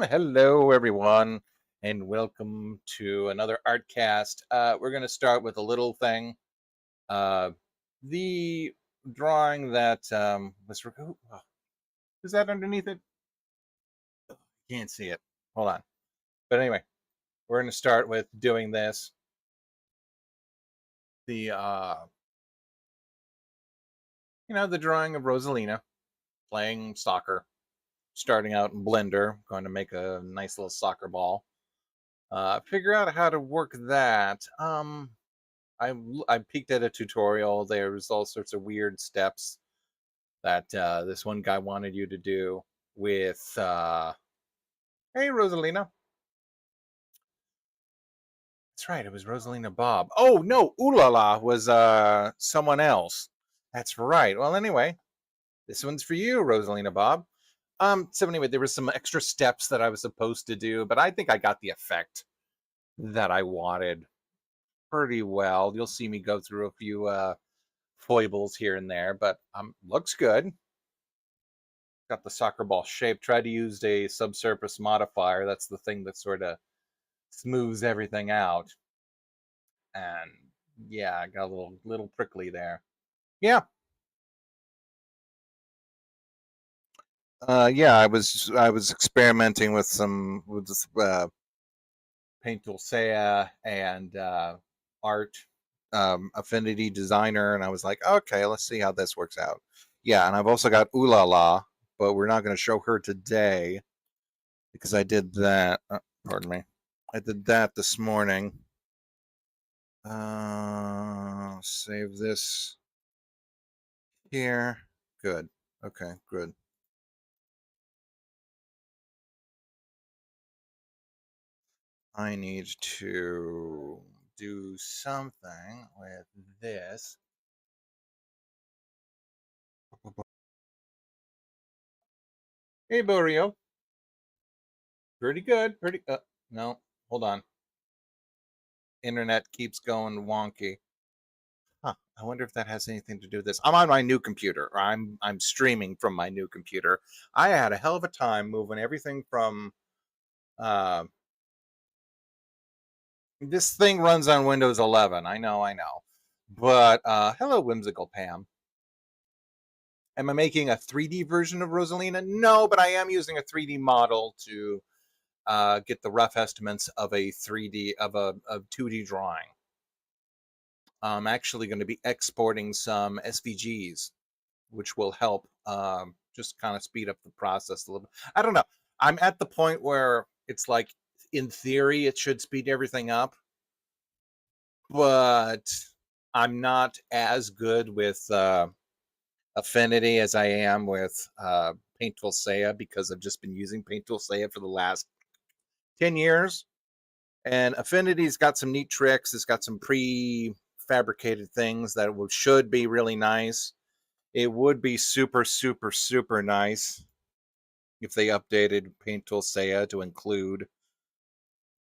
Hello, everyone, and welcome to another Artcast. We're going to start with a little thing. Uh, the drawing that is that underneath it? Can't see it. Hold on. But anyway, we're going to start with doing this. The the drawing of Rosalina playing soccer, starting out in Blender, going to make a nice little soccer ball. Figure out how to work that. I peeked at a tutorial. There's all sorts of weird steps that this one guy wanted you to do with hey Rosalina. That's right, it was Rosalina Bob. Oh no, Ooh La La was someone else. That's right. Well anyway, this one's for you, Rosalina Bob. So anyway, there was some extra steps that I was supposed to do, but I think I got the effect that I wanted pretty well. You'll see me go through a few foibles here and there, but looks good. Got the soccer ball shape. Tried to use a subsurface modifier. That's the thing that sort of smooths everything out. And yeah, I got a little prickly there. Yeah. Yeah, I was experimenting with some with this, Paint Tool Saya and Art Affinity Designer, and I was like, okay, let's see how this works out. Yeah, and I've also got Ooh La La, but we're not going to show her today because I did that. Pardon me. I did that this morning. Save this here. Good. Okay, good. I need to do something with this. Hey, Borio. Pretty good. Pretty. No, hold on. Internet keeps going wonky. Huh. I wonder if that has anything to do with this. I'm on my new computer. Or I'm streaming from my new computer. I had a hell of a time moving everything from. This thing runs on Windows 11. I know. But hello, whimsical Pam. Am I making a 3D version of Rosalina? No, but I am using a 3D model to get the rough estimates of a 3D of a 2D drawing. I'm actually going to be exporting some SVGs, which will help just kind of speed up the process a little bit. I don't know. I'm at the point where it's like, in theory, it should speed everything up, but I'm not as good with Affinity as I am with Paint Tool Saya because I've just been using Paint Tool Saya for the last 10 years. And Affinity's got some neat tricks. It's got some pre-fabricated things that should be really nice. It would be super, super, super nice if they updated Paint Tool Saya to include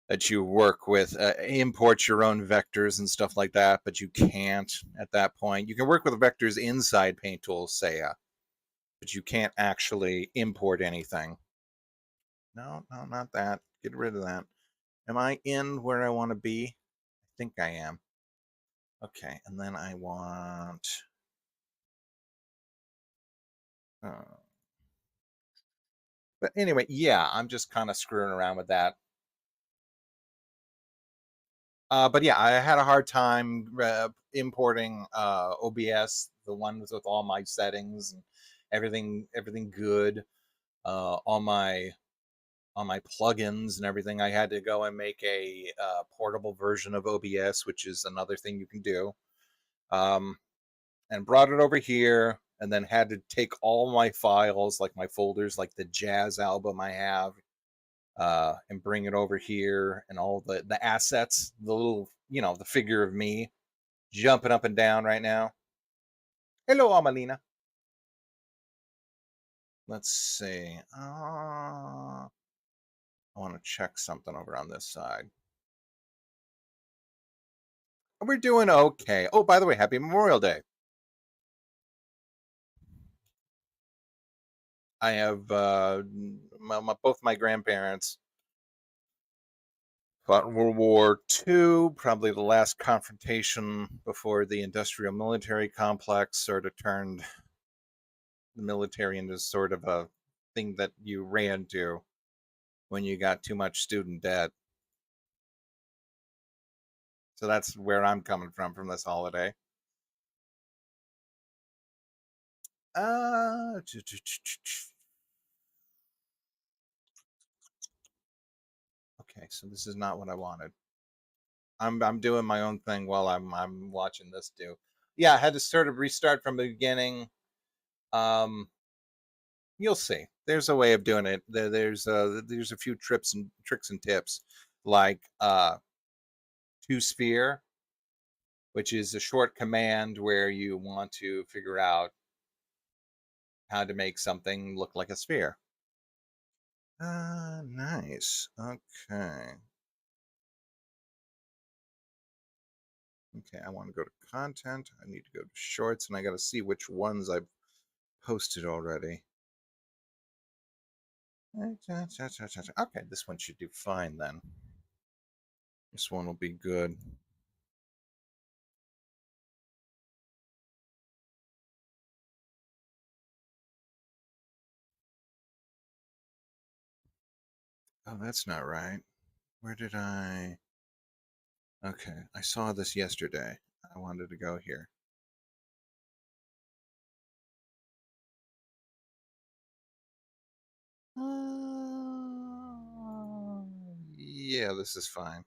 that you work with, import your own vectors and stuff like that, but you can't at that point. You can work with vectors inside Paint Tool Saya, but you can't actually import anything. No, not that. Get rid of that. Am I in where I want to be? I think I am. Okay, and then I want... but anyway, yeah, I'm just kind of screwing around with that. But yeah, I had a hard time importing OBS, the ones with all my settings and everything good. On my plugins and everything, I had to go and make a portable version of OBS, which is another thing you can do. And brought it over here, and then had to take all my files, like my folders, like the jazz album I have, and bring it over here, and all the assets, the little, the figure of me jumping up and down right now. Hello, Amalina. Let's see. I want to check something over on this side. We're doing okay. Oh, by the way, happy Memorial Day. I have both my grandparents fought in World War II, probably the last confrontation before the industrial military complex sort of turned the military into sort of a thing that you ran to when you got too much student debt. So that's where I'm coming from this holiday. Uh, okay, so this is not what I wanted. I'm doing my own thing while I'm watching this do. Yeah, I had to sort of restart from the beginning. Um, you'll see. There's a way of doing it. There's a few trips and tricks and tips, like two sphere, which is a short command where you want to figure out how to make something look like a sphere. Nice. Okay. Okay, I want to go to content. I need to go to shorts, and I got to see which ones I've posted already. Okay, this one should do fine then. This one will be good. Oh, that's not right. Where did I? Okay, I saw this yesterday. I wanted to go here. Yeah, this is fine.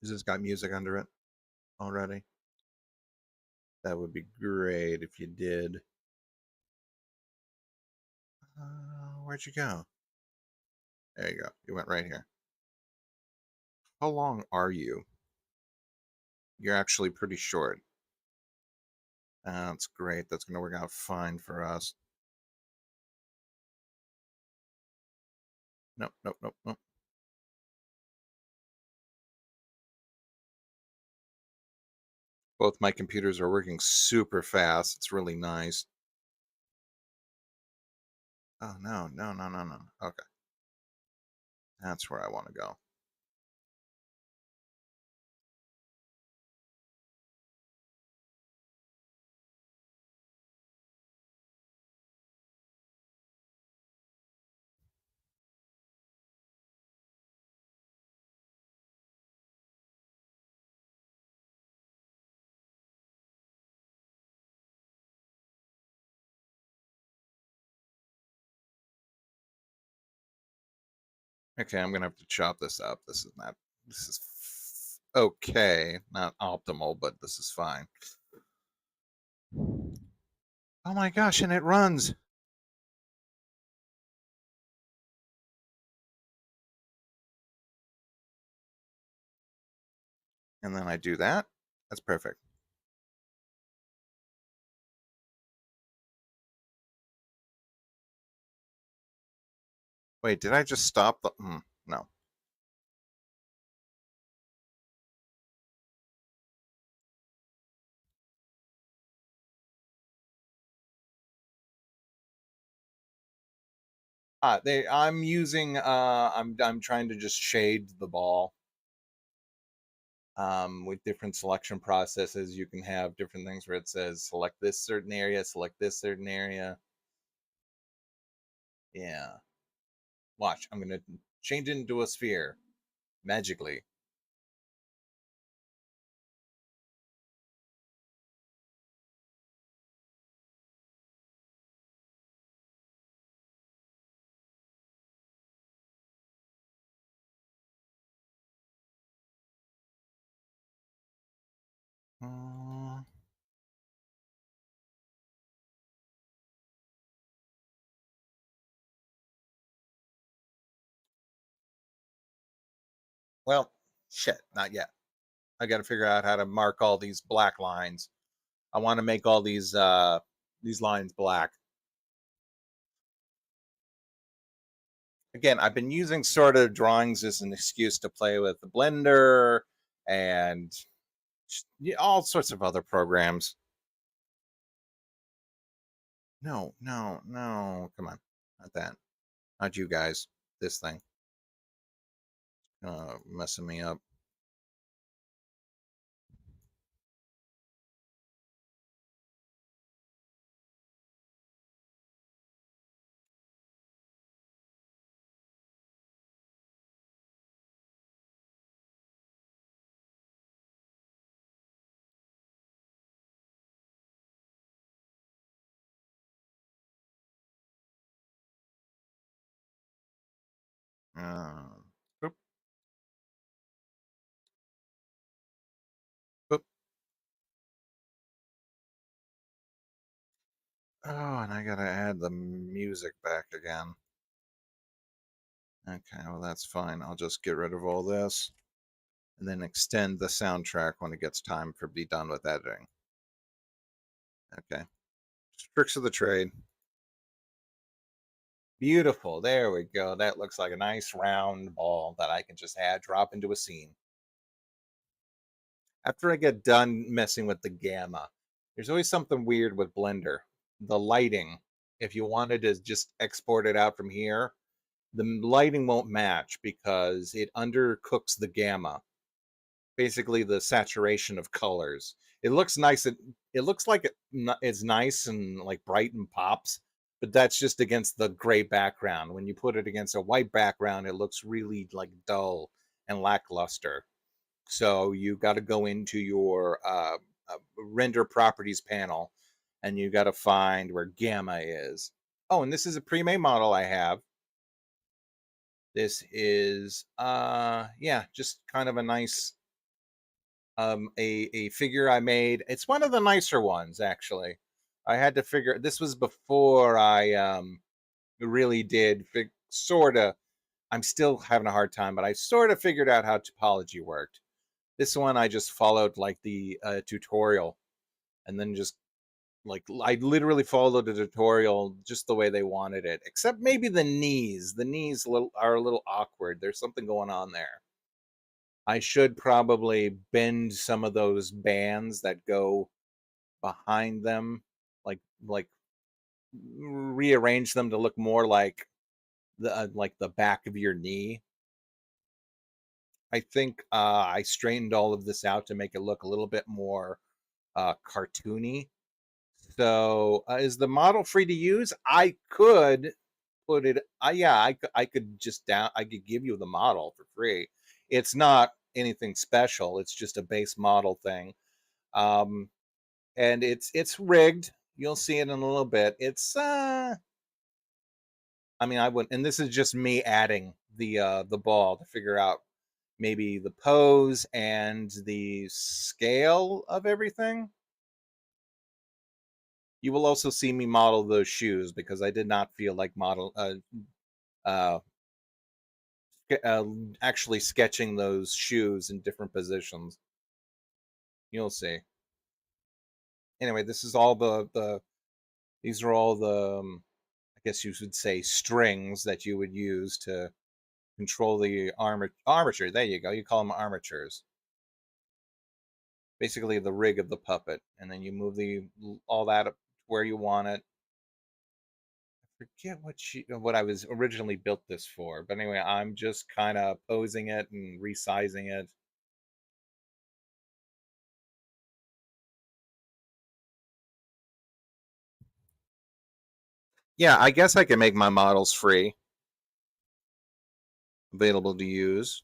Has this got music under it already? That would be great if you did. Where'd you go? There you go. You went right here. How long are you? You're actually pretty short. That's great. That's going to work out fine for us. Nope, nope, nope, nope. Both my computers are working super fast. It's really nice. Oh, no, no, no, no, no. Okay. That's where I want to go. Okay, I'm going to have to chop this up. This is okay. Not optimal, but this is fine. Oh my gosh, and it runs. And then I do that. That's perfect. Wait, did I just stop the? No. I'm using. I'm trying to just shade the ball. With different selection processes, you can have different things where it says select this certain area, select this certain area. Yeah. Watch. I'm gonna change it into a sphere magically. Uh, well, shit. Not yet. I got to figure out how to mark all these black lines. I want to make all these lines black. Again, I've been using sort of drawings as an excuse to play with the Blender and all sorts of other programs. No, no, no. Come on. Not that. Not you guys. This thing. Messing me up. Uh, boop, boop. Oh, and I gotta add the music back again. Okay, well, that's fine. I'll just get rid of all this and then extend the soundtrack when it gets time for be done with editing. Okay. Just tricks of the trade. Beautiful. There we go. That looks like a nice round ball that I can just add, drop into a scene. After I get done messing with the gamma, there's always something weird with Blender. The lighting, if you wanted to just export it out from here, the lighting won't match because it undercooks the gamma, basically the saturation of colors. It looks nice. It looks like it's nice and like bright and pops, but that's just against the gray background. When you put it against a white background, it looks really like dull and lackluster. So you got to go into your render properties panel, and you got to find where gamma is. Oh, and this is a pre-made model I have. This is yeah, just kind of a nice a figure I made. It's one of the nicer ones actually. I had to figure this was before I really did sort of. I'm still having a hard time, but I sort of figured out how topology worked. This one I just followed like the tutorial, and then just like I literally followed the tutorial just the way they wanted it, except maybe the knees. The knees are a little awkward. There's something going on there. I should probably bend some of those bands that go behind them, like rearrange them to look more like the back of your knee. I think I straightened all of this out to make it look a little bit more cartoony. So, is the model free to use? I could put it. Yeah, I could just down. I could give you the model for free. It's not anything special. It's just a base model thing. Um, and it's rigged. You'll see it in a little bit. It's I mean, I would, and this is just me adding the ball to figure out maybe the pose and the scale of everything. You will also see me model those shoes because I did not feel like uh, uh actually sketching those shoes in different positions. You'll see. Anyway, this is all these are all the I guess you should say strings that you would use to control the armature. There you go. You call them armatures. Basically, the rig of the puppet, and then you move the all that up where you want it. I forget what I was originally built this for, but anyway, I'm just kind of posing it and resizing it. Yeah, I guess I can make my models free, available to use.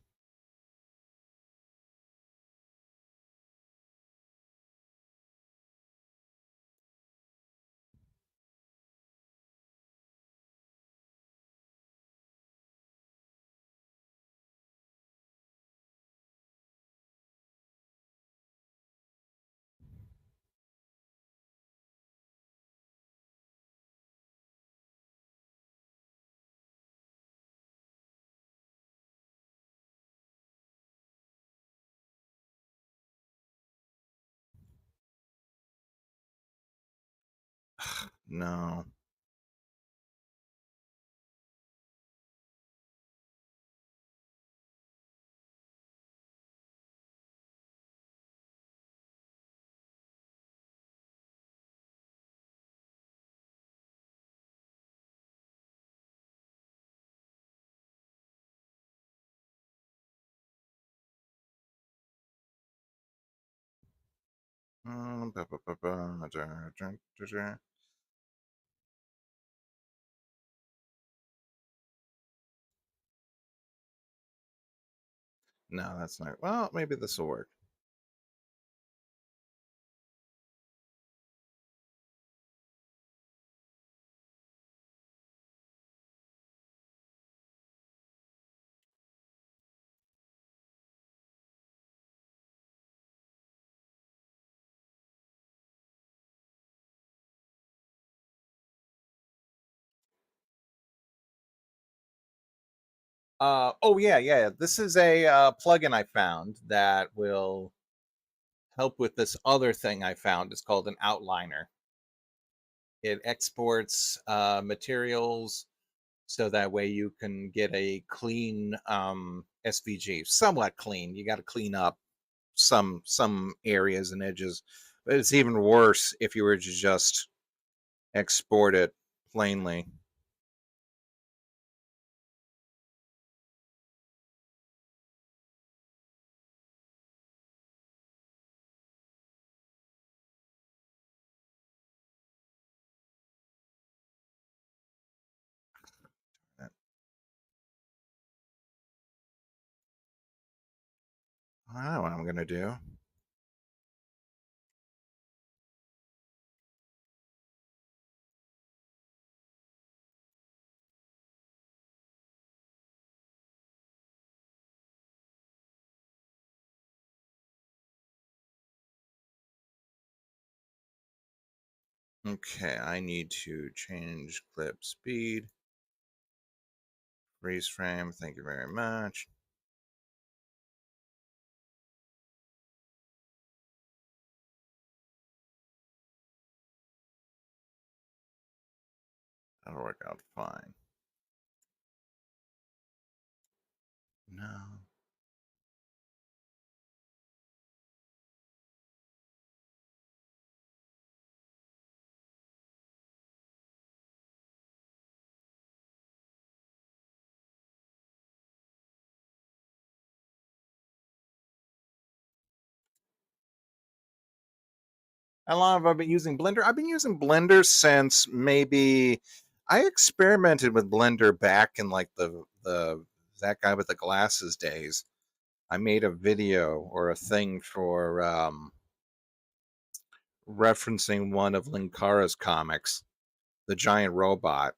No. Ba, ba, ba, ba, da, da, da, da. No, that's not. Well, maybe this will work. Oh yeah, yeah. This is a plugin I found that will help with this other thing I found. It's called an outliner. It exports materials so that way you can get a clean SVG, somewhat clean. You got to clean up some areas and edges, but it's even worse if you were to just export it plainly. I don't know what I'm gonna do. Okay, I need to change clip speed, freeze frame. Thank you very much. That'll work out fine. No. How long have I been using Blender? I've been using Blender since maybe I experimented with Blender back in like the that guy with the glasses days. I made a video or a thing for referencing one of Linkara's comics, the giant robot.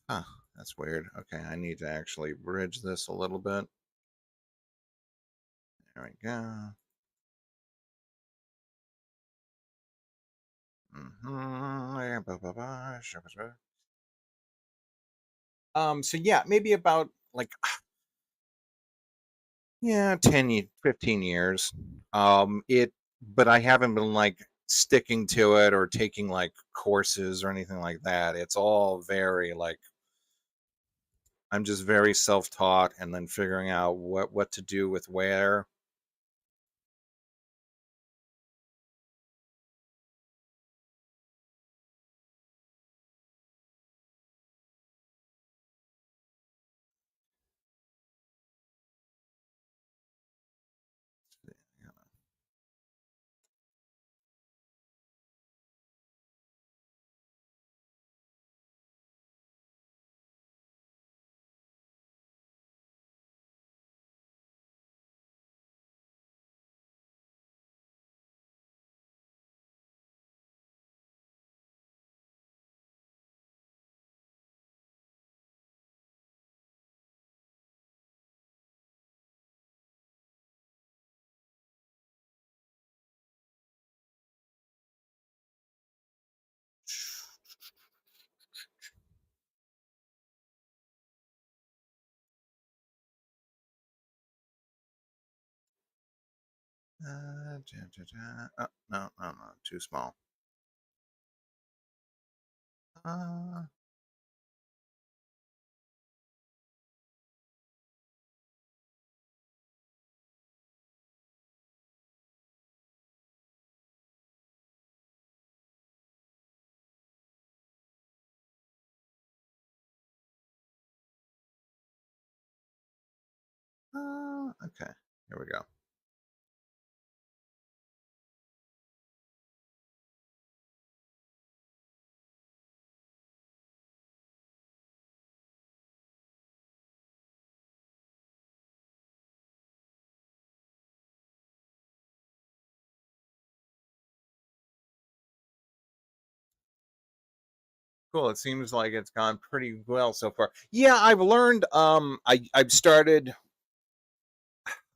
Huh, that's weird. Okay, I need to actually bridge this a little bit. There we go. So yeah, maybe about like yeah, 15 years. It but I haven't been like sticking to it or taking like courses or anything like that. It's all very like I'm just very self-taught and then figuring out what to do with where. Oh, no, no, no, too small. Uh, okay, here we go. Cool. It seems like it's gone pretty well so far. Yeah, I've learned. I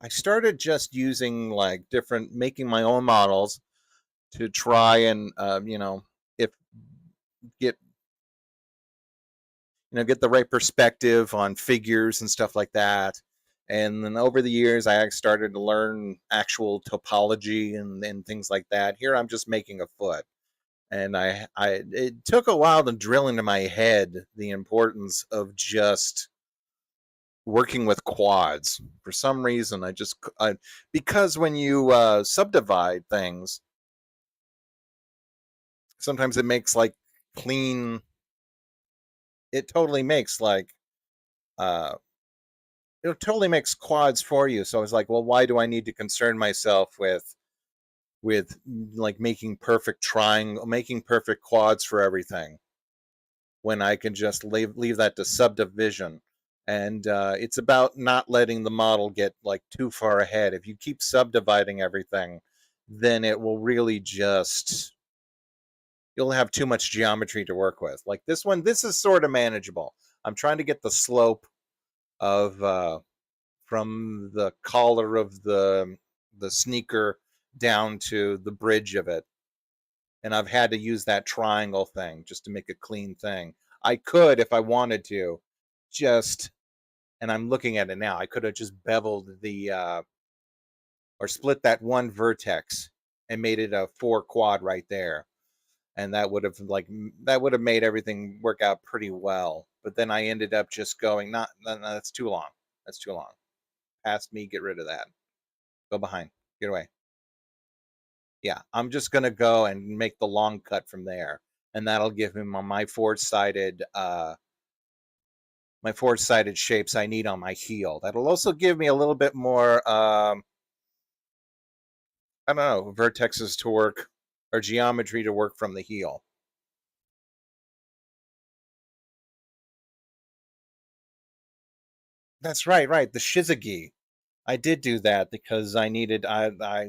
started just using like different, making my own models to try and if get get the right perspective on figures and stuff like that. And then over the years, I started to learn actual topology and things like that. Here, I'm just making a foot, and it took a while to drill into my head the importance of just working with quads. For some reason, because when you subdivide things, sometimes it makes like clean. It totally makes like uh, it totally makes quads for you. So I was like, well, why do I need to concern myself with like making perfect quads for everything when I can just leave that to subdivision. And it's about not letting the model get like too far ahead. If you keep subdividing everything, then it will really just you'll have too much geometry to work with. Like this one, this is sort of manageable. I'm trying to get the slope of from the collar of the sneaker down to the bridge of it, and I've had to use that triangle thing just to make a clean thing. I could, if I wanted to, just and I'm looking at it now. I could have just beveled the or split that one vertex and made it a 4 quad right there, and that would have made everything work out pretty well. But then I ended up just going, not no, no, that's too long. That's too long. Past me, get rid of that. Go behind. Get away. Yeah, I'm just gonna go and make the long cut from there, and that'll give him on my forward sided shapes I need on my heel. That'll also give me a little bit more I don't know, vertexes to work or geometry to work from the heel. That's right, right. The shizagi. I did do that because I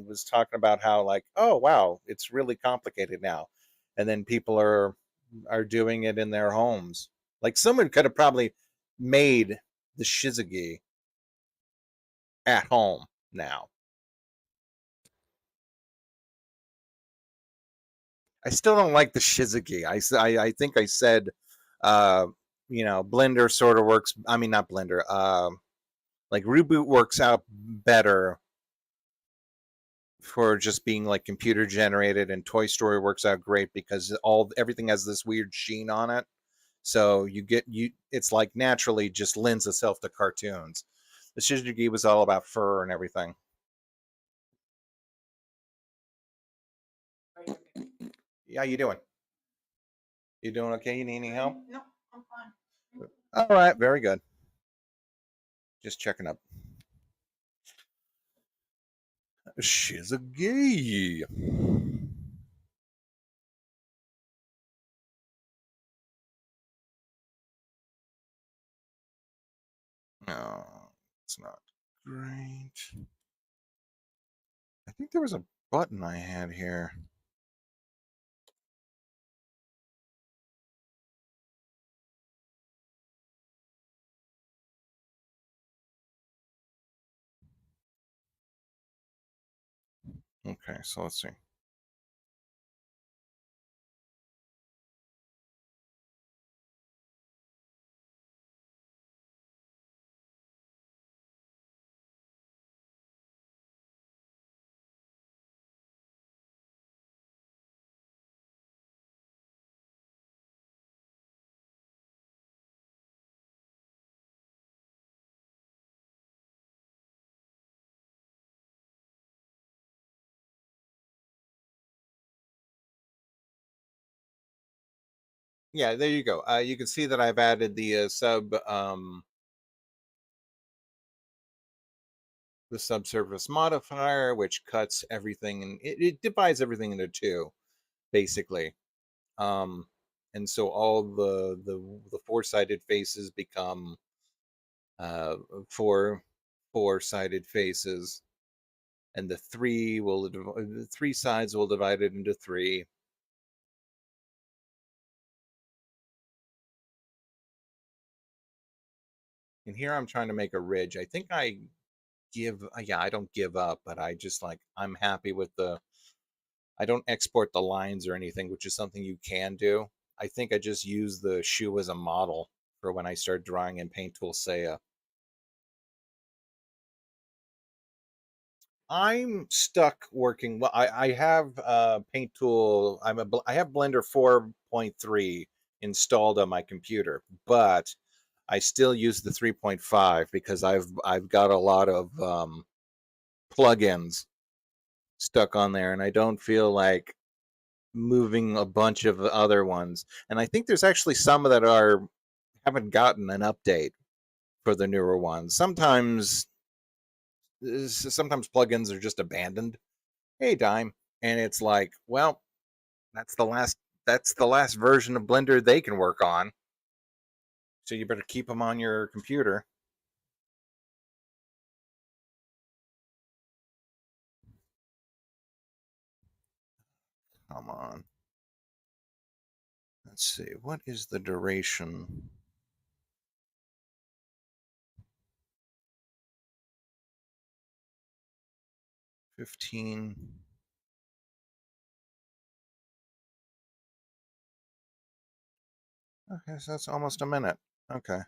was talking about how like, oh wow, it's really complicated now. And then people are doing it in their homes. Like someone could have probably made the shizagi at home now. I still don't like the shizagi. I think I said uh Blender sort of works, I mean not Blender. Like Reboot works out better for just being like computer generated, and Toy Story works out great because everything has this weird sheen on it. So it's like naturally just lends itself to cartoons. The Shizugigi was all about fur and everything. Yeah, you doing? You doing okay? You need any help? No, I'm fine. All right, very good. Just checking up. Shizugigi. No, it's not great. I think there was a button I had here. Okay, so let's see. Yeah, there you go. You can see that I've added the subsurface modifier, which cuts everything, and it divides everything into two, basically. Um, and so all the four-sided faces become uh, four four-sided faces, and the three sides will divide it into three. And here I'm trying to make a ridge. I think yeah, I don't give up, but I just like, I'm happy with I don't export the lines or anything, which is something you can do. I think I just use the shoe as a model for when I start drawing in Paint Tool Saya. I'm stuck working. Well, I have Paint Tool. I have Blender 4.3 installed on my computer, but I still use the 3.5 because I've got a lot of plugins stuck on there, and I don't feel like moving a bunch of other ones. And I think there's actually some that are haven't gotten an update for the newer ones. Sometimes plugins are just abandoned. Hey, Dime, and it's like, well, that's the last that's the last version of Blender they can work on. So you better keep them on your computer. Come on. Let's see. What is the duration? 15. Okay, so that's almost a minute. Okay.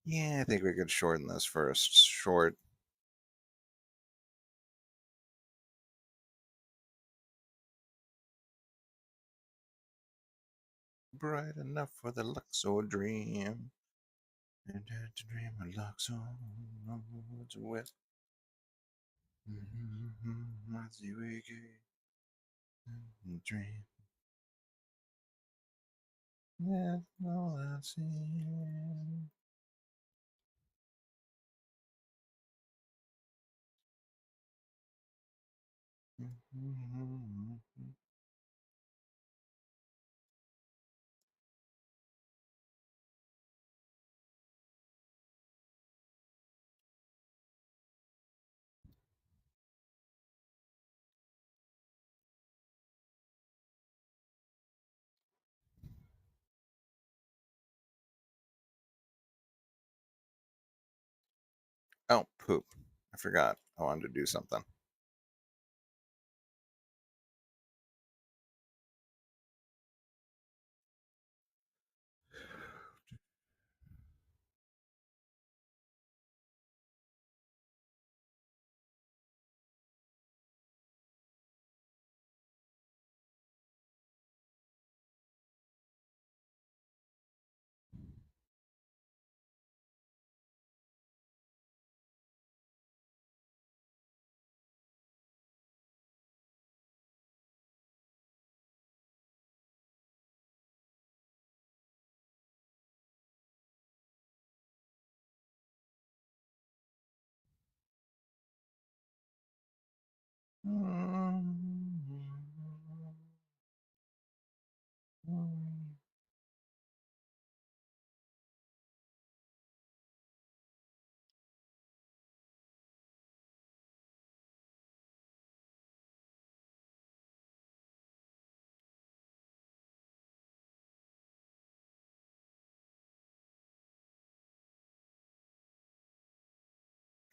Yeah, I think we could shorten this first. Short. Bright enough for the Luxor dream. And to dream of Luxor with. As you wake dream. That's all I see. Oh, poop. I forgot. I wanted to do something.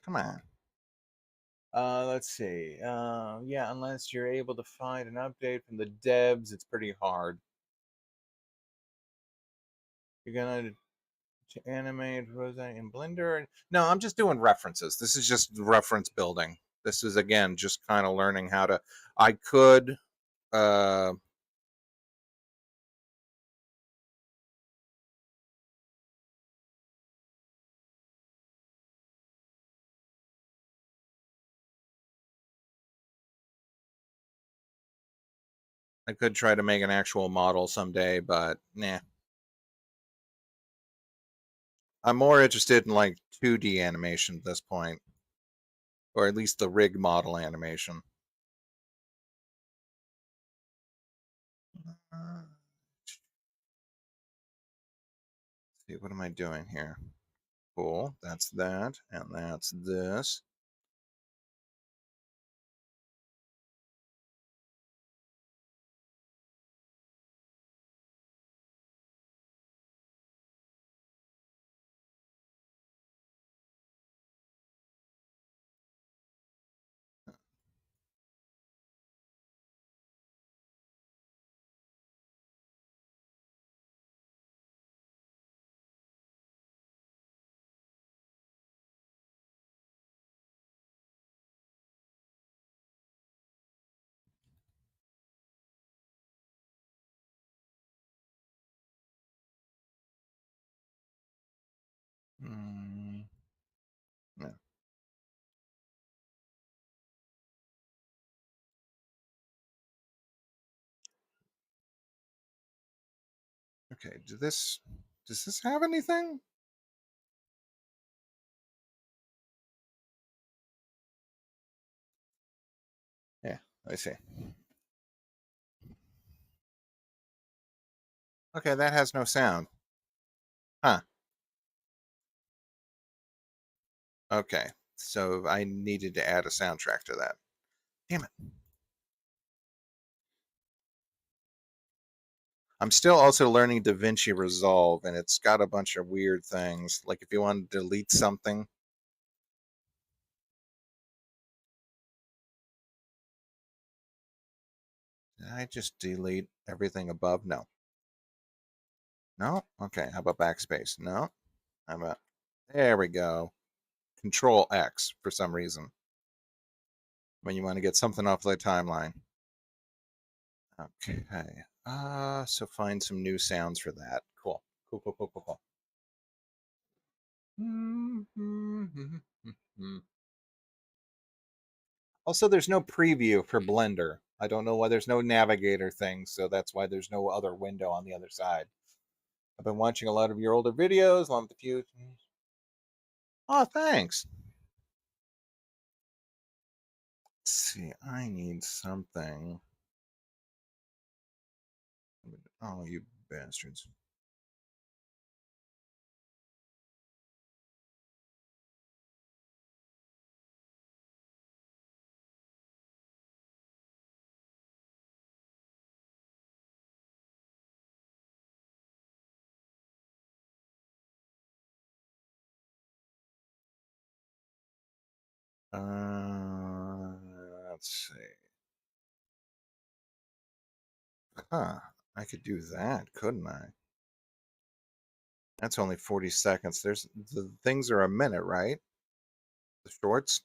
Come on. Let's see. Yeah, unless you're able to find an update from the devs, it's pretty hard. You're gonna to animate Rosalina in Blender. No, I'm just doing references. This is just reference building. This is again just kind of learning how to. I could. Uh, I could try to make an actual model someday, but nah. I'm more interested in like 2D animation at this point, or at least the rig model animation. See, what am I doing here? Cool, that's that, and that's this. Mm, no. Okay, does this have anything? Yeah, I see. Okay, that has no sound. Huh. Okay, so I needed to add a soundtrack to that. Damn it. I'm still also learning DaVinci Resolve, and it's got a bunch of weird things. Like if you want to delete something, did I just delete everything above? No. No? Okay, how about backspace? No. How about, there we go. Control X for some reason when you want to get something off the timeline. Okay. So find some new sounds for that. Cool. Cool, cool, cool, cool, cool. Also, there's no preview for Blender. I don't know why there's no navigator thing, so that's why there's no other window on the other side. I've been watching a lot of your older videos, along with a few. Oh, thanks. Let's see, I need something. Oh, you bastards. Let's see. Huh. I could do that, couldn't I? That's only 40 seconds. There's the things are a minute, right? The shorts?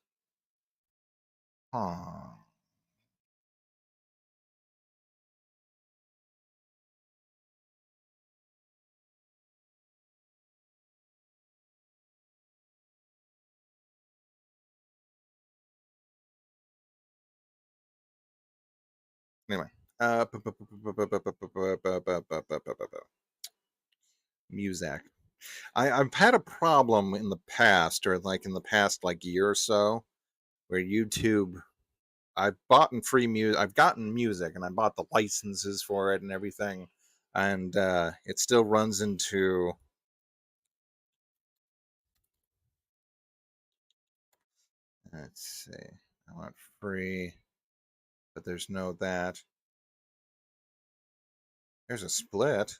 Huh. Anyway. Muzak. I've had a problem in the past, or like in the past like year or so, where YouTube I've bought free music. I've gotten music, and I bought the licenses for it and everything, and it still runs into. Let's see. I want free, but there's no that. There's a split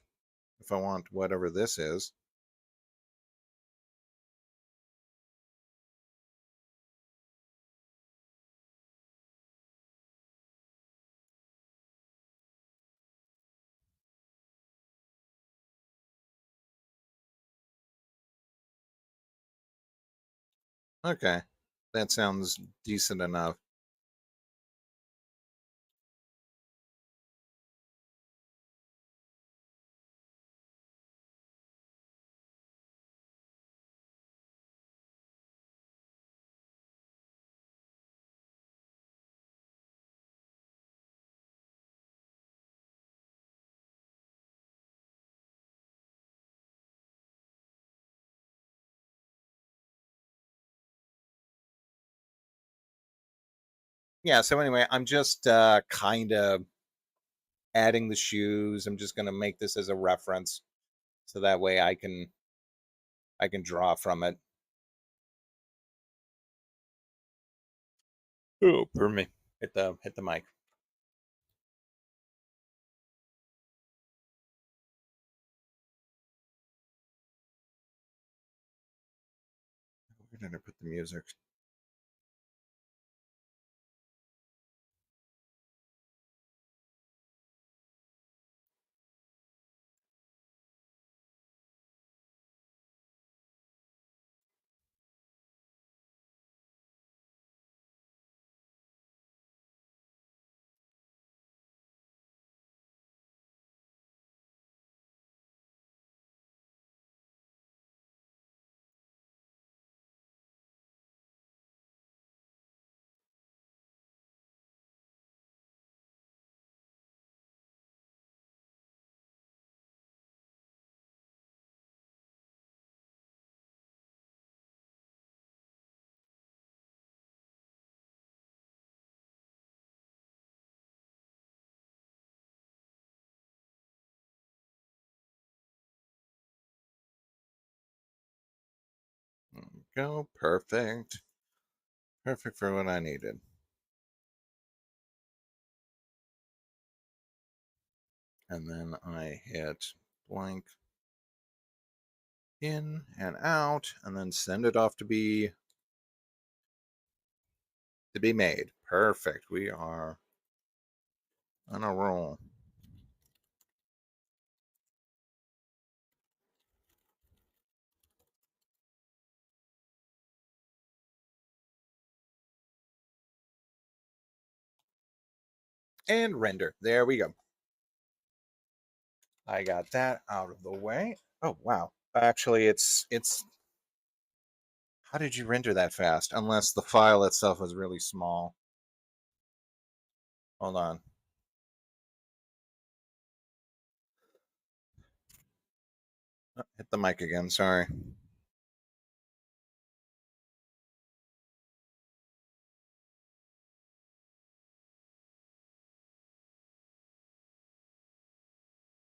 if I want whatever this is. Okay, that sounds decent enough. Yeah, so anyway, I'm just kind of adding the shoes. I'm just going to make this as a reference so that way I can draw from it. Oh, pardon me. Hit the mic. Where did I put the music? There we go. Perfect. Perfect for what I needed. And then I hit blank in and out, and then send it off to be made. Perfect. We are on a roll. And render. There we go. I got that out of the way. Oh wow. Actually, it's how did you render that fast? Unless the file itself was really small. Hold on. Oh, hit the mic again. Sorry.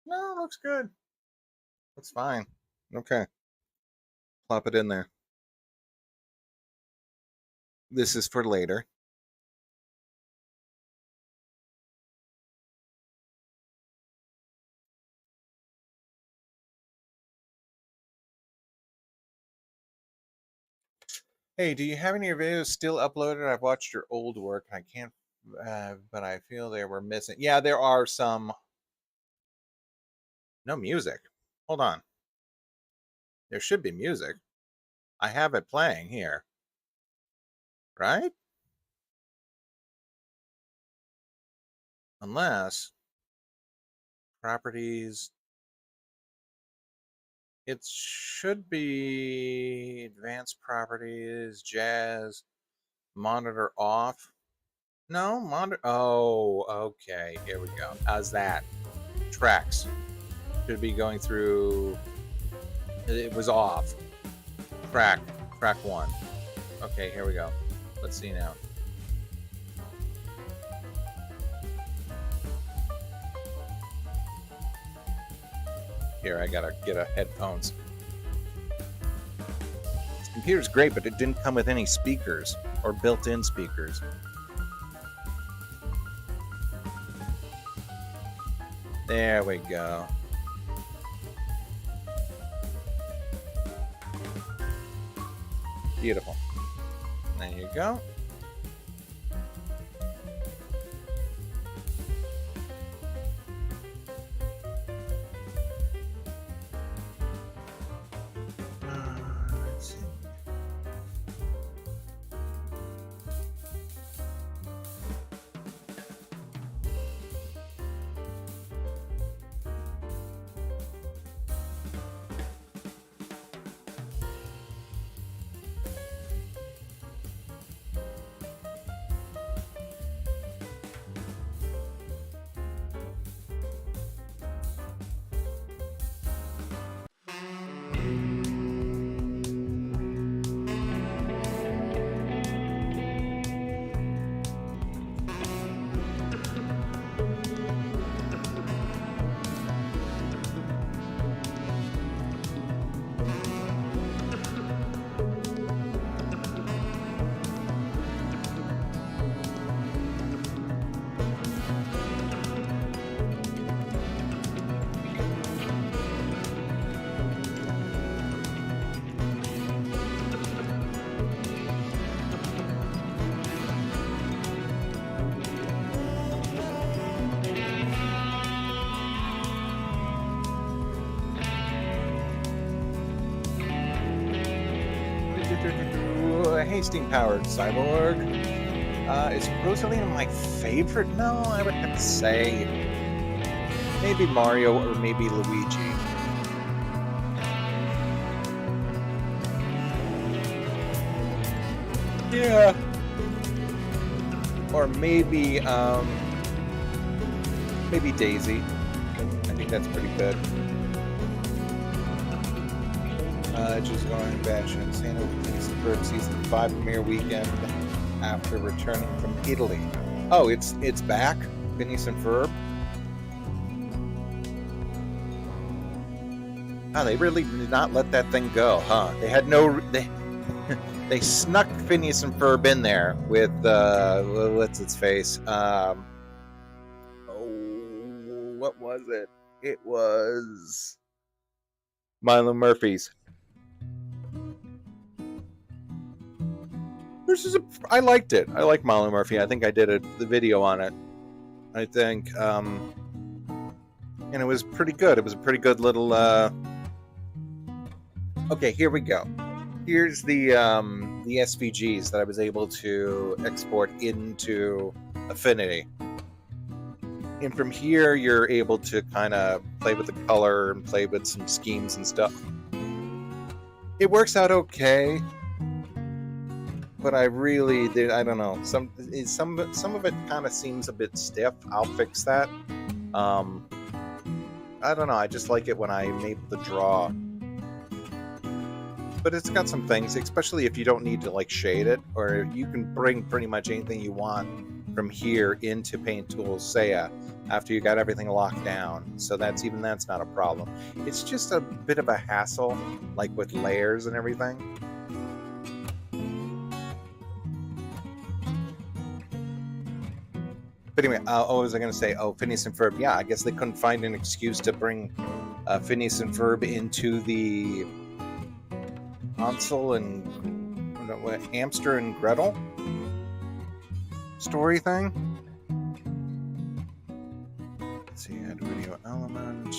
No, looks good. Looks fine. Okay. Plop it in there. This is for later. Hey, do you have any of your videos still uploaded? I've watched your old work. I can't, but I feel they were missing. Yeah, there are some. No music. Hold on. There should be music. I have it playing here. Right? Unless properties. It should be advanced properties, jazz, monitor off. No, monitor. Oh, okay. Here we go. How's that? Tracks should be going through. It was off. Track one. Okay, here we go. Let's see now. Here, I gotta get a headphones. This computer's great, but it didn't come with any speakers or built-in speakers. There we go. Beautiful. There you go. Let's see. steam-powered cyborg. Is Rosalina my favorite? No, I would have to say maybe Mario or maybe Luigi. Yeah. Or maybe maybe Daisy. I think that's pretty good. Just going back and San Jose season 5 premiere weekend after returning from Italy. Oh, it's back? Phineas and Ferb? Oh, they really did not let that thing go, huh? They had no... They snuck Phineas and Ferb in there with, what's its face? Oh, what was it? It was... Milo Murphy's. I liked it. I like Milo Murphy. I think I did the video on it. I think, and it was pretty good. It was a pretty good little. Okay, here we go. Here's the SVGs that I was able to export into Affinity. And from here, you're able to kind of play with the color and play with some schemes and stuff. It works out okay. But I really did. I don't know. Some of it kind of seems a bit stiff. I'll fix that. I don't know. I just like it when I'm able to draw. But it's got some things, especially if you don't need to like shade it, or you can bring pretty much anything you want from here into Paint Tools Seiya after you got everything locked down. So that's not a problem. It's just a bit of a hassle, like with layers and everything. But anyway, what was I going to say? Oh, Phineas and Ferb. Yeah, I guess they couldn't find an excuse to bring Phineas and Ferb into the Hansel and Hamster and Gretel story thing. Let's see, add video element.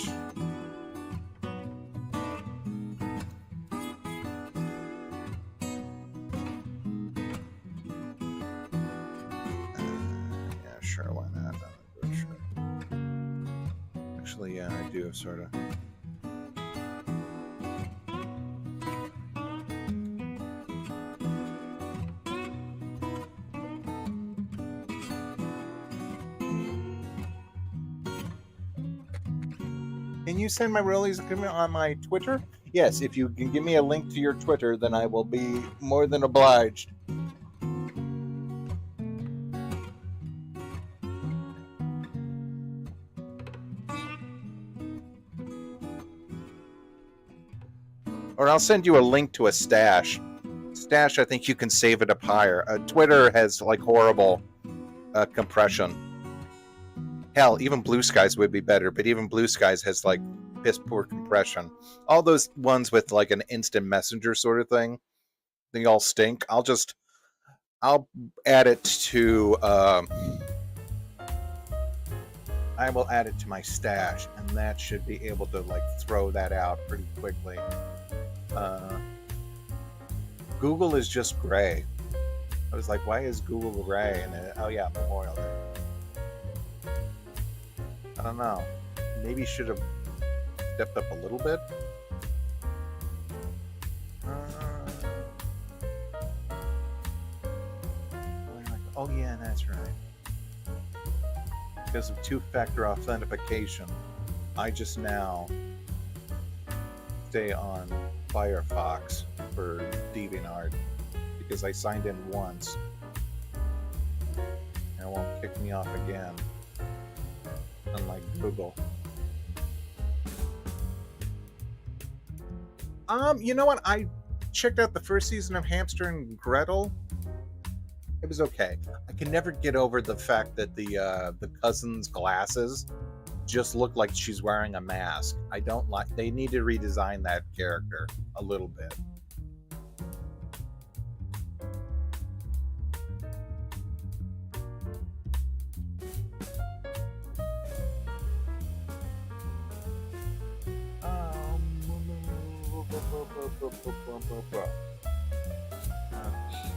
Sure, why not? Sure. Actually, yeah, I do sort of. Can you send my rollies on my Twitter? Yes, if you can give me a link to your Twitter, then I will be more than obliged. Or I'll send you a link to a stash. Stash, I think you can save it up higher. Twitter has like horrible compression. Hell, even Blue Skies would be better, but even Blue Skies has like piss poor compression. All those ones with like an instant messenger sort of thing, they all stink. I'll add it to I will add it to my stash, and that should be able to like throw that out pretty quickly. Google is just gray. I was like, why is Google gray? And then, oh yeah, Memorial Day. I don't know. Maybe should have stepped up a little bit. Oh yeah, that's right. Because of two-factor authentication, I just now stay on Firefox for DeviantArt because I signed in once and it won't kick me off again, unlike Google. You know what? I checked out the first season of Hamster and Gretel. It was okay. I can never get over the fact that the cousin's glasses just look like she's wearing a mask. I don't like. They need to redesign that character a little bit.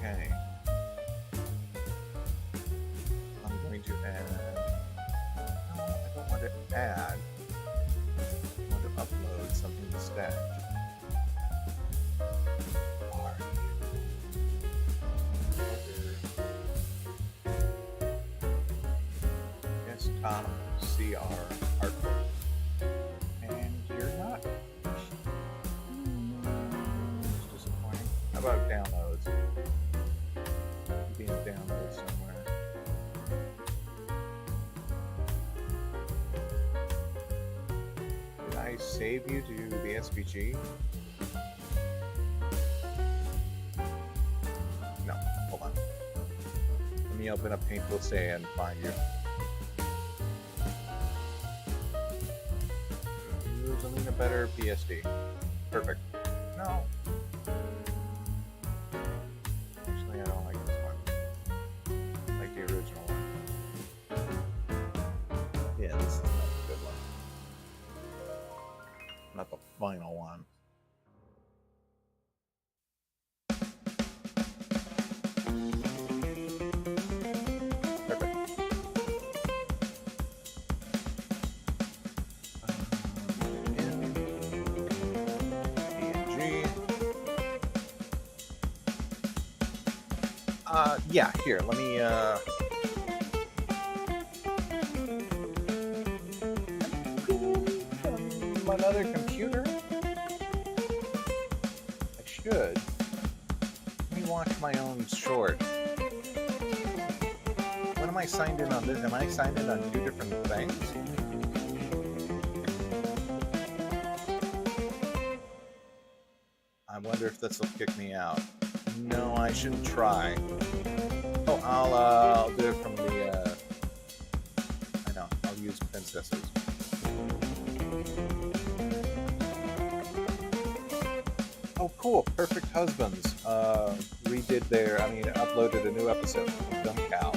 Okay. I'm going to add. No, I don't want to add. I want to upload something instead. Desktop CR artwork. And you're not. It's disappointing. How about downloads? Being downloaded somewhere. Did I save you to the SVG? No, hold on. Let me open up Painful Say and find you. Rosalina better PSD. Perfect. No. Actually, I don't like this one. I like the original one. Yeah, this is not a good one. Not the final one. Perfect. Yeah, here, let me, from another computer? I should. Let me watch my own short. When am I signed in on this? Am I signed in on two different things? I wonder if this will kick me out. No, I shouldn't try. Oh, I'll do it from the, I know, I'll use princesses. Oh, cool, Perfect Husbands, redid their, uploaded a new episode of Dumb Cow.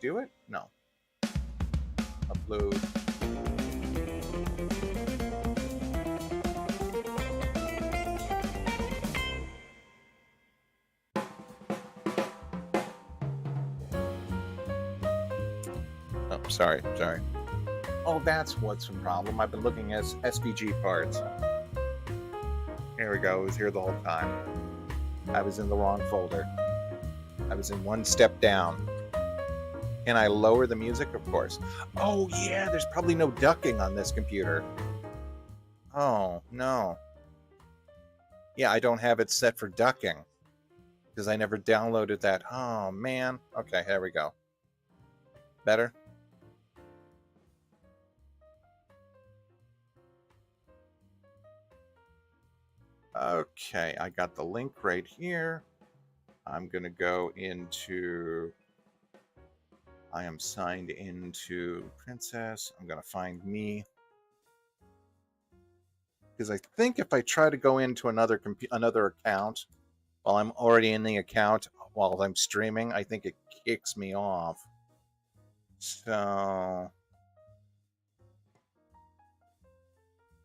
Do it? No. Upload. Oh, sorry. Oh, that's what's the problem. I've been looking at SVG parts. Here we go. It was here the whole time. I was in the wrong folder. I was in one step down. Can I lower the music? Of course. Oh, yeah, there's probably no ducking on this computer. Oh, no. Yeah, I don't have it set for ducking because I never downloaded that. Oh, man. Okay, here we go. Better? Okay, I got the link right here. I'm going to go into... I am signed into Princess. I'm going to find me. Because I think if I try to go into another account while I'm already in the account while I'm streaming, I think it kicks me off. So...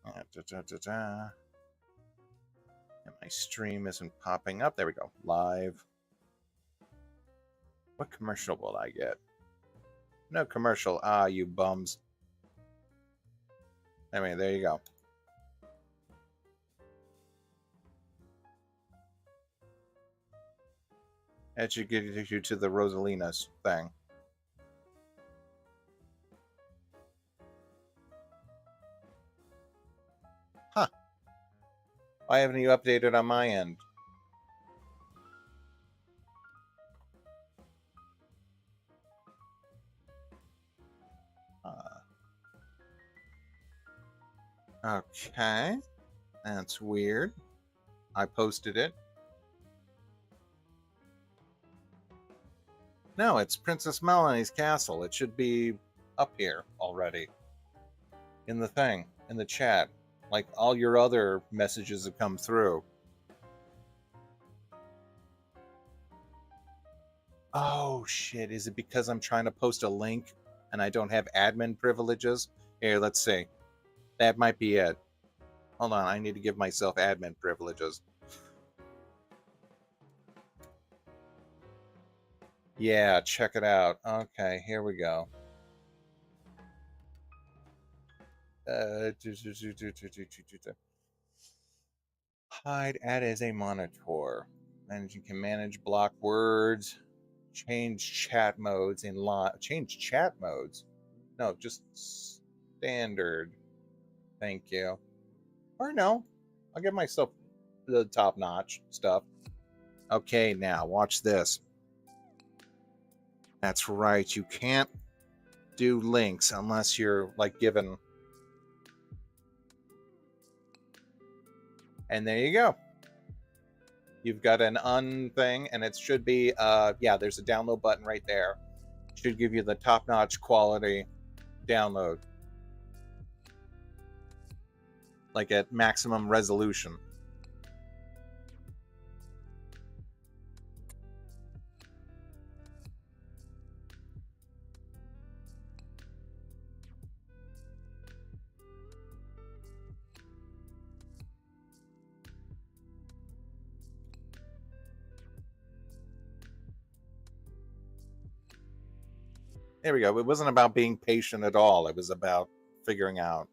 And my stream isn't popping up. There we go. Live. What commercial will I get? No commercial. Ah, you bums. Anyway, there you go. That should get you to the Rosalina's thing. Huh. Why haven't you updated on my end? Okay. That's weird. I posted it. No, it's Princess Melanie's castle. It should be up here already in the thing. in the chat. Like all your other messages have come through. Oh shit, is it because I'm trying to post a link and I don't have admin privileges? Here, let's see. That might be it. Hold on, I need to give myself admin privileges. Yeah, check it out. Okay, here we go. Hide add as a monitor. And you can manage block words, change chat modes in live. Change chat modes? No, just standard. Thank you. Or no, I'll give myself the top notch stuff. Okay, now watch this. That's right, you can't do links unless you're like given. And there you go. You've got an thing, and it should be, yeah, there's a download button right there. It should give you the top-notch quality download. Like at maximum resolution. There we go. It wasn't about being patient at all. It was about figuring out.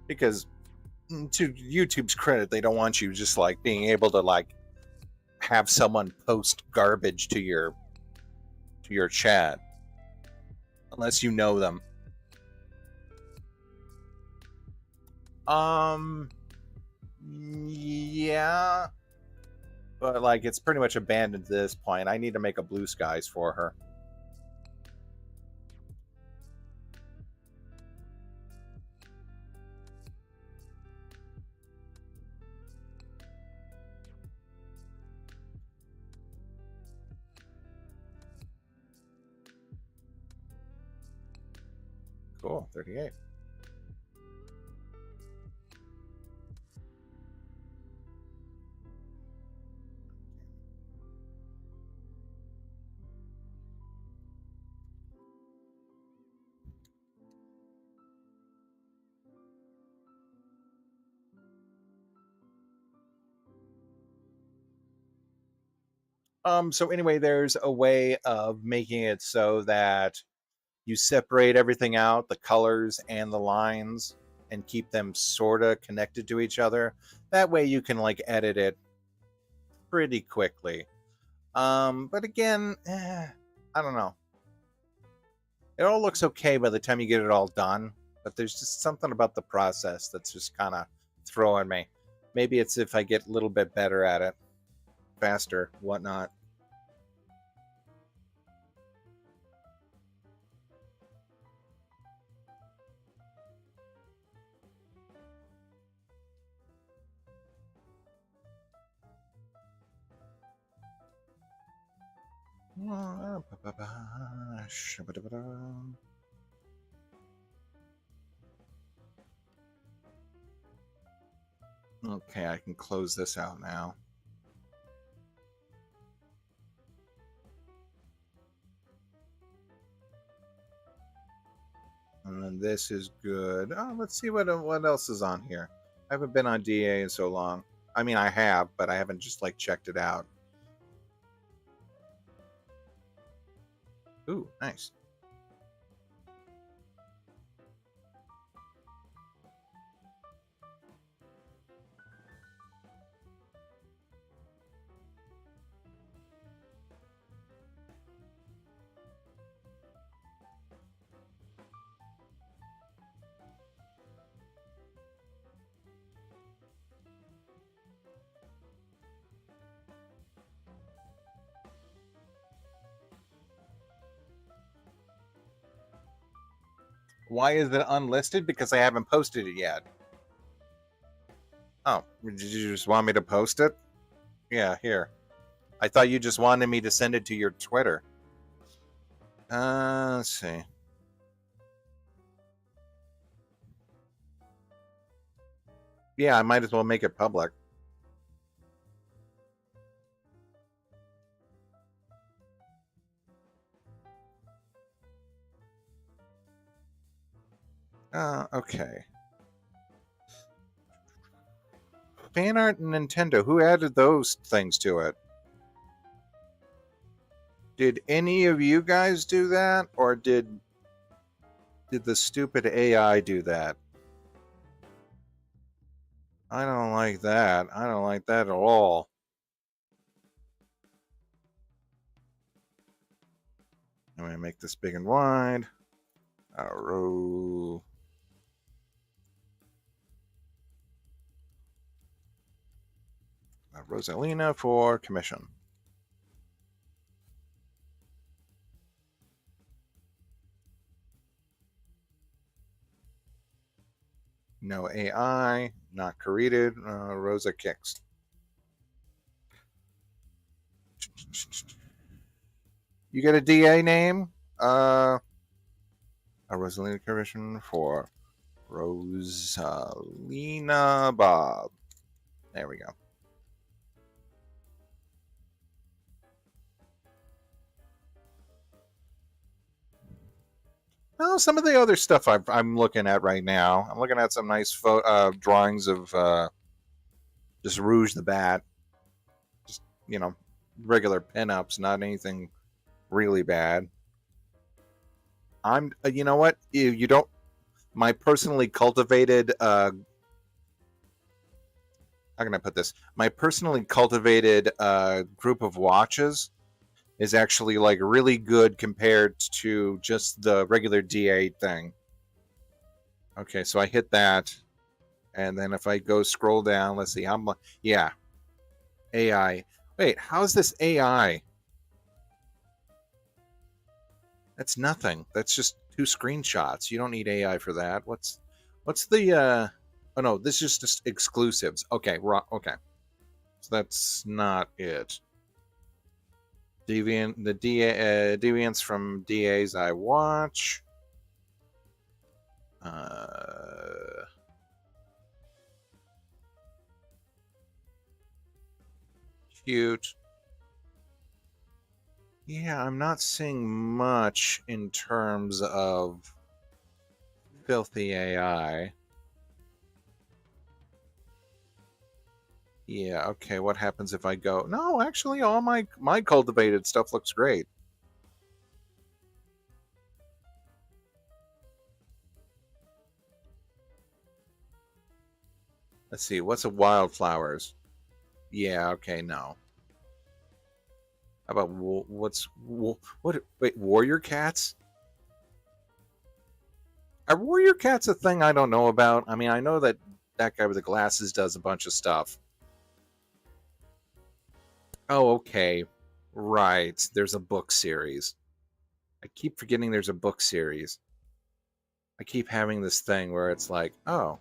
Because to YouTube's credit, they don't want you just like being able to like have someone post garbage to your chat unless you know them. Yeah, but like it's pretty much abandoned at this point. I need to make a blue skies for her. Cool, 38. So anyway, there's a way of making it so that you separate everything out, the colors and the lines, and keep them sort of connected to each other. That way you can like edit it pretty quickly. But again, I don't know. It all looks okay by the time you get it all done, but there's just something about the process that's just kind of throwing me. Maybe it's if I get a little bit better at it, faster, whatnot. Okay, I can close this out now. And then this is good. Oh, let's see what else is on here. I haven't been on DA in so long. I mean, I have, but I haven't just like checked it out. Ooh, nice. Why is it unlisted? Because I haven't posted it yet. Oh, did you just want me to post it? Yeah, here. I thought you just wanted me to send it to your Twitter. Let's see. Yeah, I might as well make it public. Okay. Fan art and Nintendo. Who added those things to it? Did any of you guys do that, or did the stupid AI do that? I don't like that. I don't like that at all. I'm gonna make this big and wide. Rosalina for commission. No AI, not created. Rosa kicks. You get a DA name? A Rosalina commission for Rosalina Bob. There we go. Well, some of the other stuff I'm looking at right now. I'm looking at some nice drawings of just Rouge the Bat. Just, regular pinups, not anything really bad. You know what? You don't. My personally cultivated. How can I put this? My personally cultivated group of watches is actually like really good compared to just the regular DA thing. Okay, so I hit that, and then if I go scroll down, let's see. Yeah, AI. Wait, how's this AI? That's nothing. That's just two screenshots. You don't need AI for that. What's the oh no, this is just exclusives. Okay, okay. So that's not it. Deviants from DAs I watch. Cute. Yeah, I'm not seeing much in terms of filthy AI. Yeah, okay, what happens if I go? No, actually, all my cultivated stuff looks great. Let's see, what's a wildflowers? Yeah, okay, no. How about wait, warrior cats? Are warrior cats a thing I don't know about? I mean, I know that that guy with the glasses does a bunch of stuff. Oh, okay. Right. There's a book series. I keep forgetting there's a book series. I keep having this thing where it's like, oh.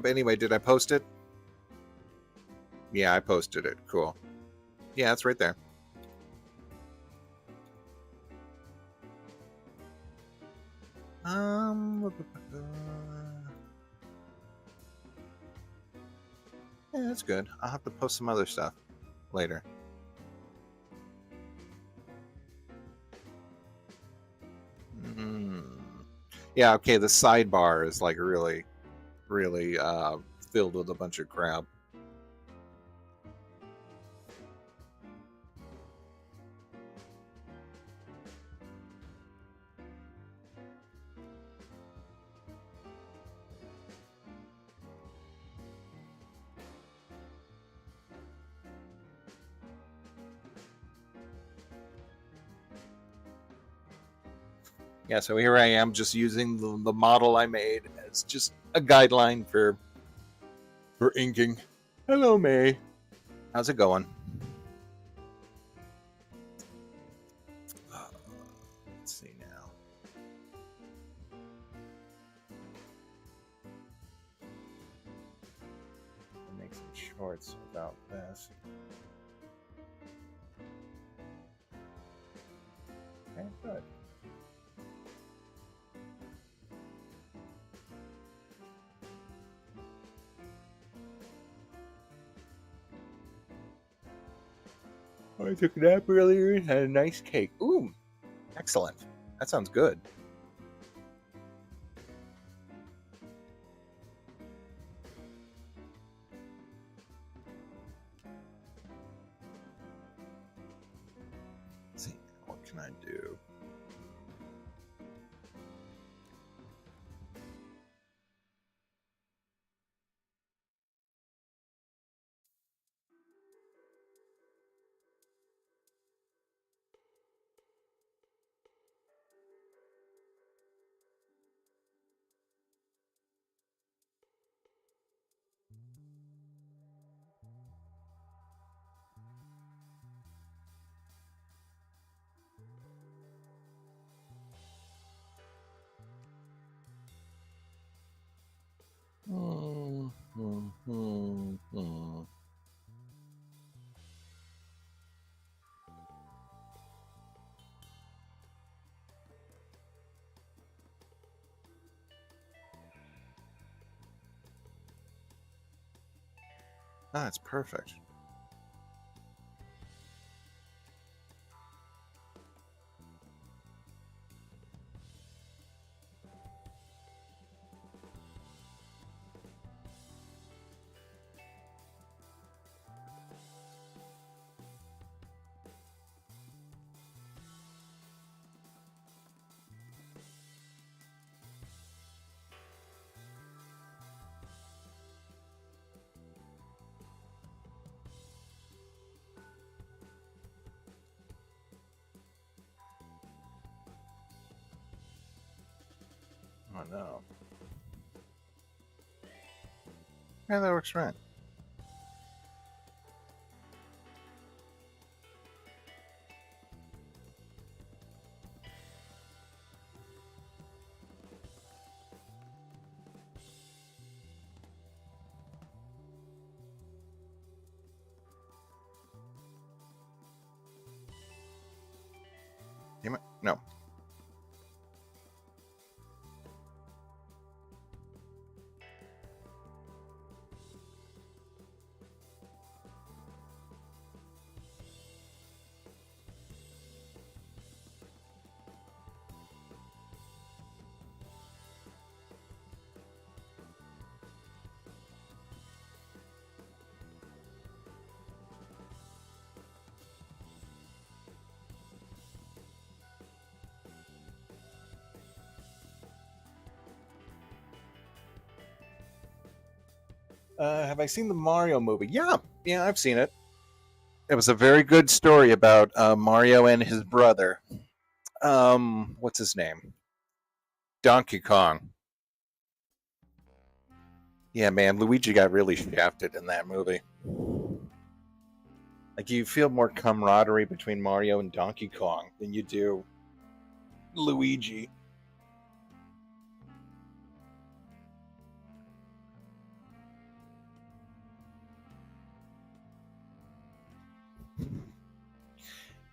But anyway, did I post it? Yeah, I posted it. Cool. Yeah, it's right there. Yeah, that's good. I'll have to post some other stuff later. Yeah, okay, the sidebar is like really, really filled with a bunch of crap. Yeah, so here I am just using the model I made as just a guideline for inking. Hello, May. How's it going? Let's see now. I'll make some shorts about this. Okay, good. I took a nap earlier and had a nice cake. Ooh, excellent. That sounds good. Let's see, what can I do? Hmm, hmm, hmm, hmm. Ah, that's perfect. Oh no. Yeah, that works right. Damn it. No. Have I seen the Mario movie? Yeah, yeah, I've seen it. It was a very good story about Mario and his brother. What's his name? Donkey Kong. Yeah, man, Luigi got really shafted in that movie. Like you feel more camaraderie between Mario and Donkey Kong than you do Luigi.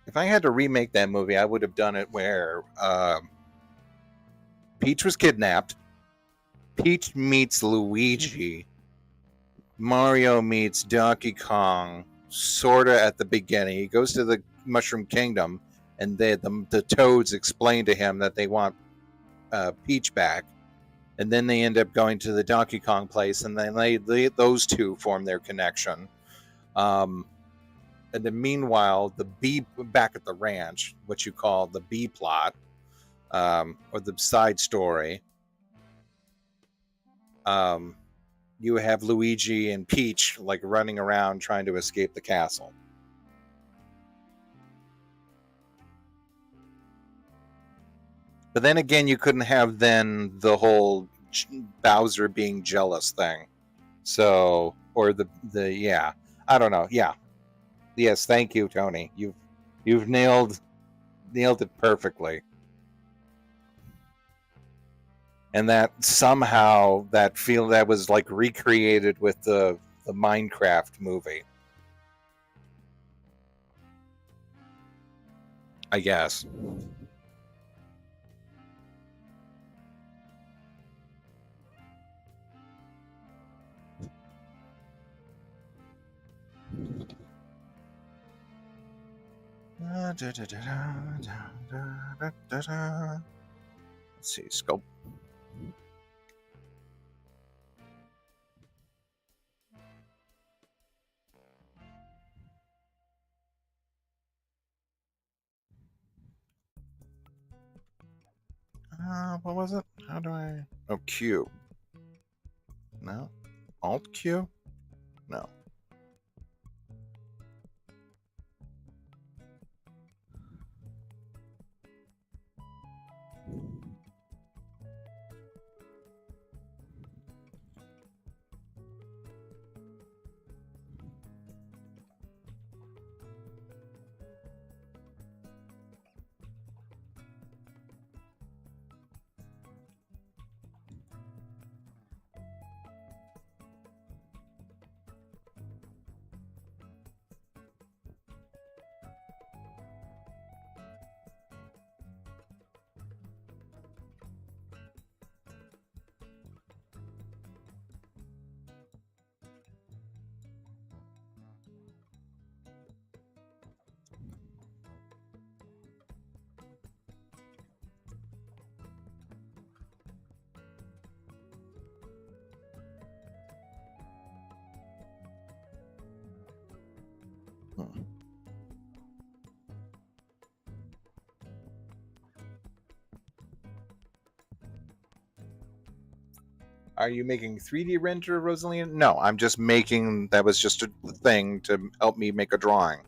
If I had to remake that movie, I would have done it where Peach was kidnapped. Peach meets Luigi. Mario meets Donkey Kong, sorta at the beginning. He goes to the Mushroom Kingdom, and the Toads explain to him that they want Peach back, and then they end up going to the Donkey Kong place, and then those two form their connection. And then meanwhile, the B back at the ranch, what you call the B plot, or the side story, you have Luigi and Peach like running around trying to escape the castle. But then again, you couldn't have then the whole Bowser being jealous thing. So, or the yeah, I don't know. Yeah, yes, thank you, Tony. You've nailed it perfectly. And that somehow that feel that was like recreated with the Minecraft movie, I guess. Let's see, scope. What was it? How do I? Oh, Q. No. Alt Q. No. Are you making 3D render, Rosalina? No, I'm just making. That was just a thing to help me make a drawing.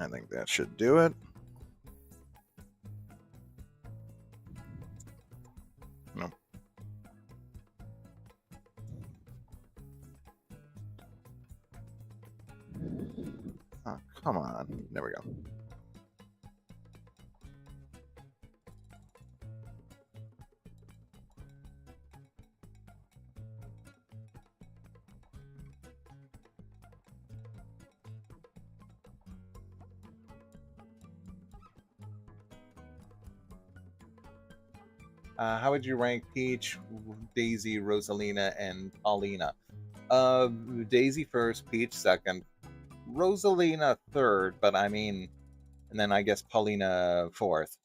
I think that should do it. No. Oh, come on. There we go. How would you rank Peach, Daisy, Rosalina, and Paulina? Daisy first, Peach second, Rosalina third, but I mean, and then I guess Paulina fourth.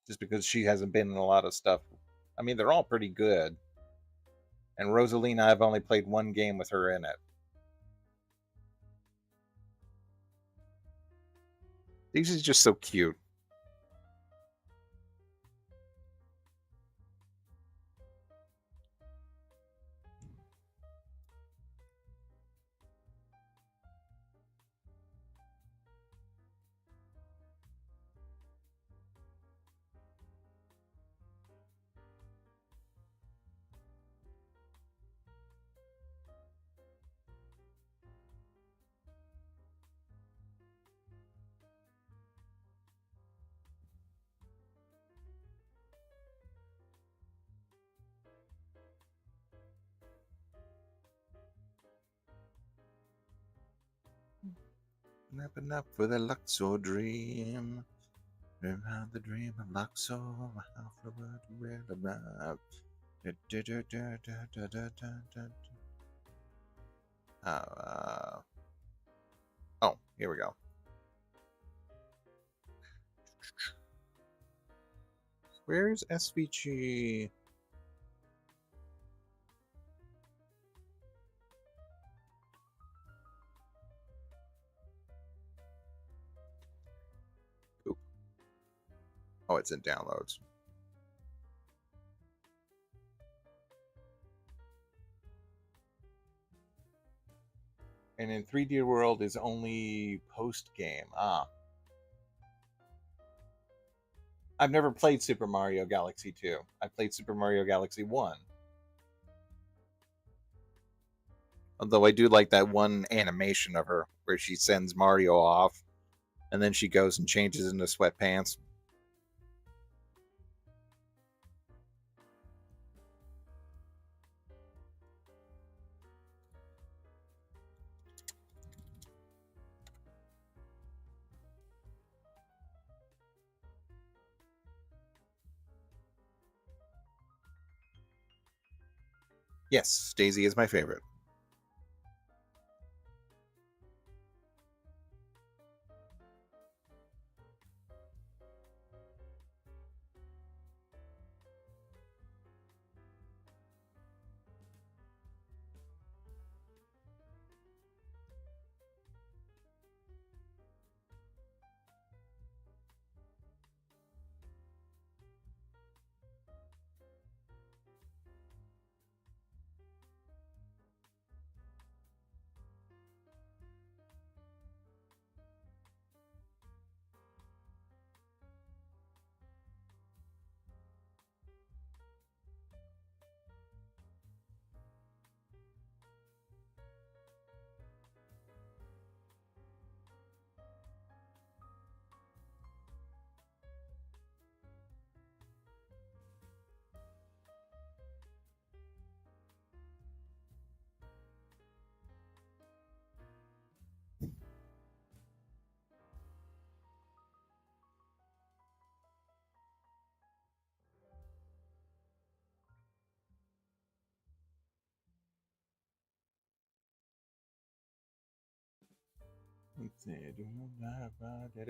just because she hasn't been in a lot of stuff. I mean, they're all pretty good. And Rosalina, I've only played one game with her in it. Daisy's just so cute. Napping up for the Luxor dream. Around the dream of Luxor, how for what we're about. Oh, here we go. Where's SVG? Oop. Oh, it's in downloads. And in 3D World is only post game. Ah. I've never played Super Mario Galaxy 2. I played Super Mario Galaxy 1. Although I do like that one animation of her where she sends Mario off and then she goes and changes into sweatpants. Yes, Daisy is my favorite.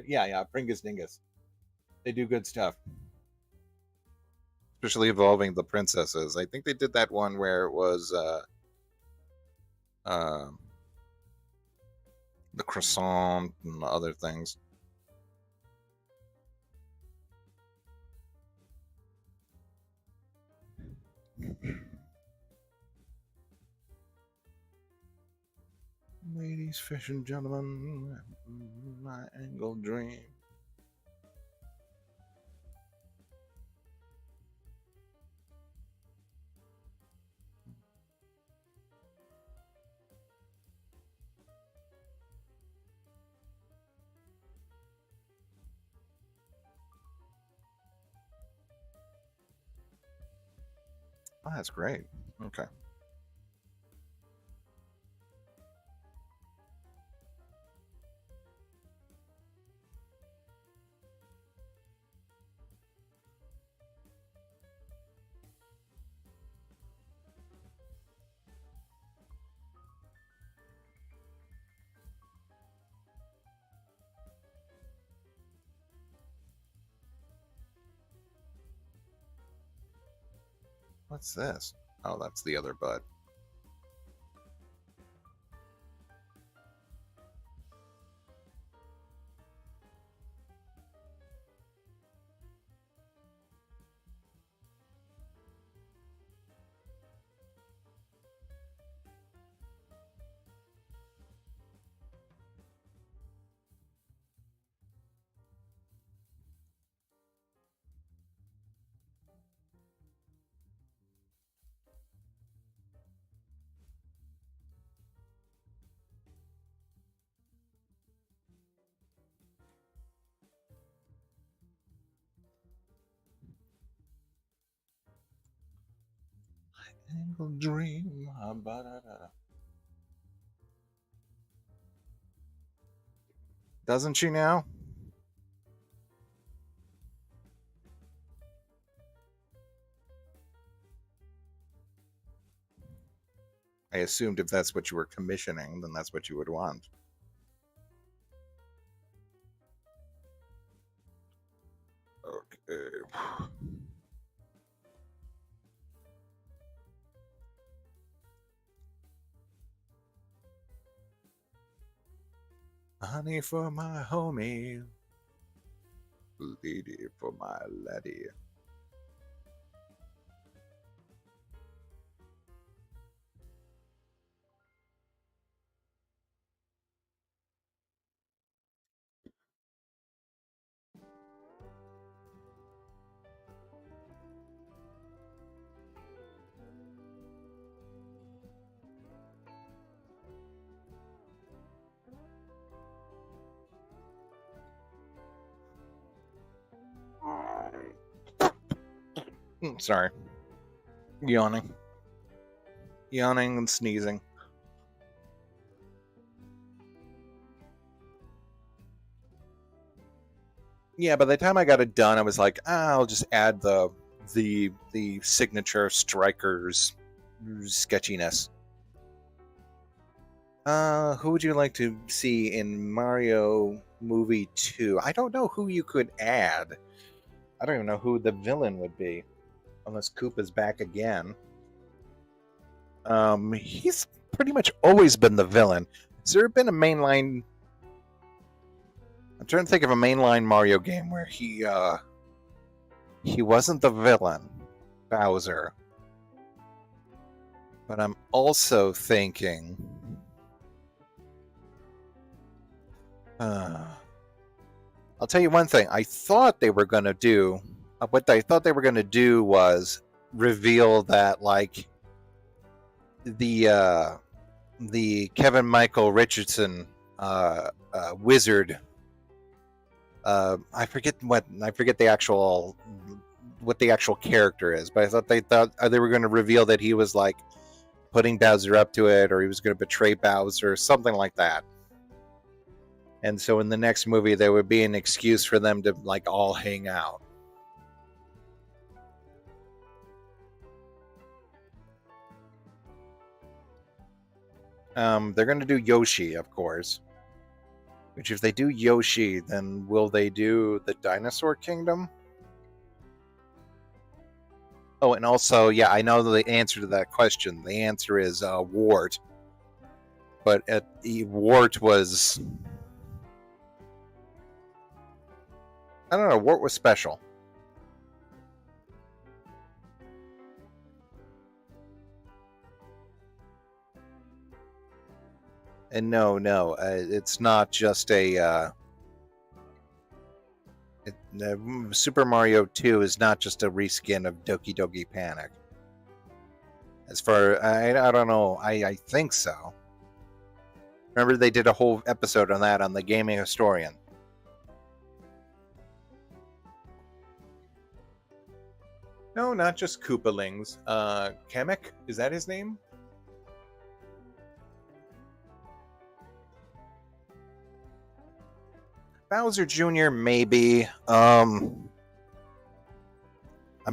Yeah, Pringus Dingus. They do good stuff. Especially involving the princesses. I think they did that one where it was uh, the croissant and other things. Ladies, fish, and gentlemen, my angle dream. Oh, that's great. Okay. What's this? Oh, that's the other bud. Single dream. Doesn't she now? I assumed if that's what you were commissioning, then that's what you would want. Okay. Honey for my homie. Lady for my laddie. Sorry. Yawning. Yawning and sneezing. Yeah, by the time I got it done, I was like, I'll just add the signature strikers sketchiness. Who would you like to see in Mario Movie 2? I don't know who you could add. I don't even know who the villain would be, unless Koopa's back again. He's pretty much always been the villain. Has there been a mainline? I'm trying to think of a mainline Mario game where he wasn't the villain, Bowser. But I'm also thinking, I'll tell you one thing. I thought they were going to do. What I thought they were going to do was reveal that like the Kevin Michael Richardson wizard. I forget the actual what the actual character is, but I thought they were going to reveal that he was like putting Bowser up to it, or he was going to betray Bowser, something like that. And so in the next movie, there would be an excuse for them to like all hang out. They're going to do Yoshi, of course. Which, if they do Yoshi, then will they do the Dinosaur Kingdom? Oh, and also, yeah, I know the answer to that question. The answer is Wart. But Wart was, I don't know, Wart was special. And no, it's not just Super Mario 2 is not just a reskin of Doki Doki Panic. As far, I don't know, I think so. Remember, they did a whole episode on that on the Gaming Historian. No, not just Koopalings. Kamek, is that his name? Bowser Jr. maybe. I'm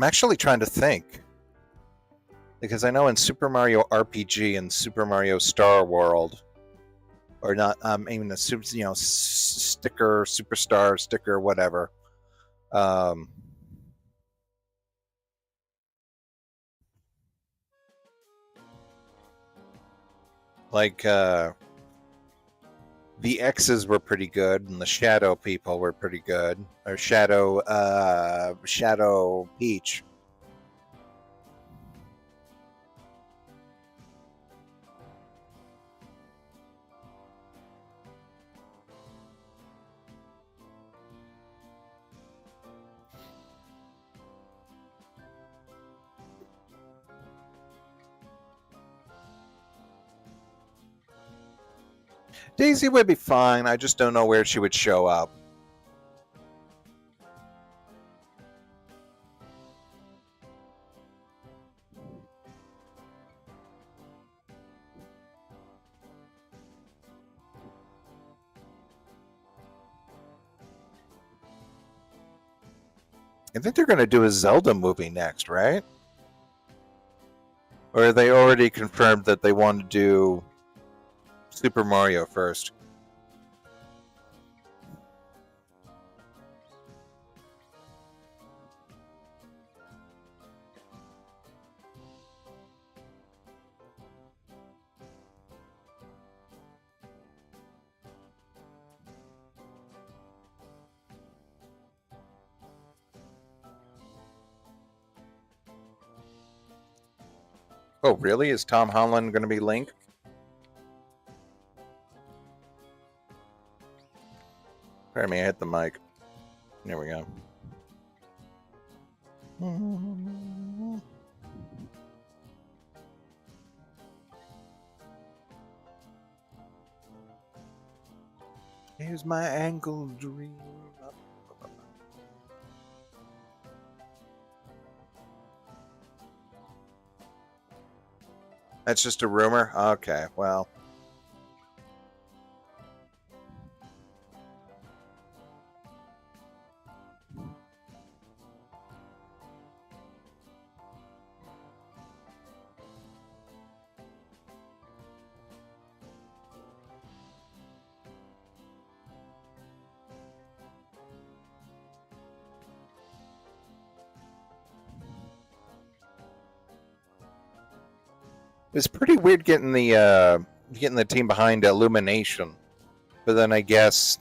actually trying to think. Because I know in Super Mario RPG and Super Mario Star World, or not, even the sticker, superstar sticker, whatever. Um, Like the X's were pretty good, and the Shadow people were pretty good. Or Shadow Peach. Daisy would be fine. I just don't know where she would show up. I think they're going to do a Zelda movie next, right? Or they already confirmed that they want to do Super Mario first? Oh, really? Is Tom Holland going to be Link? Pardon me, I hit the mic. There we go. Here's my ankle dream. That's just a rumor? Okay, well. It's pretty weird getting the team behind Illumination, but then I guess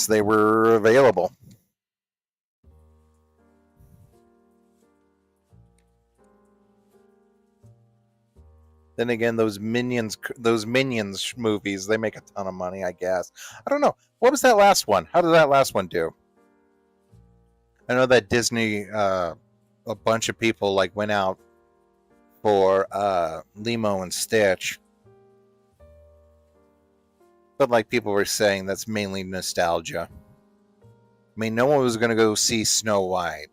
they were available. Then again, those minions movies, they make a ton of money. I guess. I don't know. What was that last one? How did that last one do? I know that Disney, a bunch of people like went out for Lilo and Stitch. But like people were saying, that's mainly nostalgia. I mean, no one was going to go see Snow White.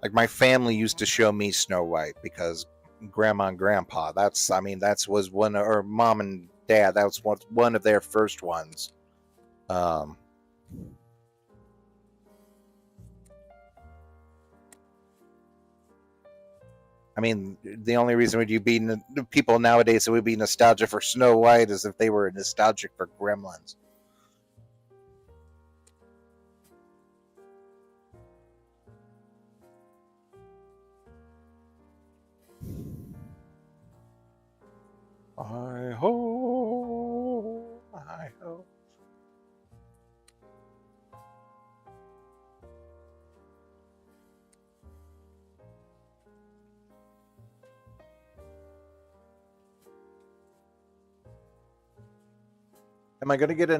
Like my family used to show me Snow White because grandma and grandpa. Was one, or mom and dad. That was one of their first ones. I mean, the only reason would you be people nowadays that would be nostalgic for Snow White is if they were nostalgic for Gremlins. I hope. I hope. Am I going to get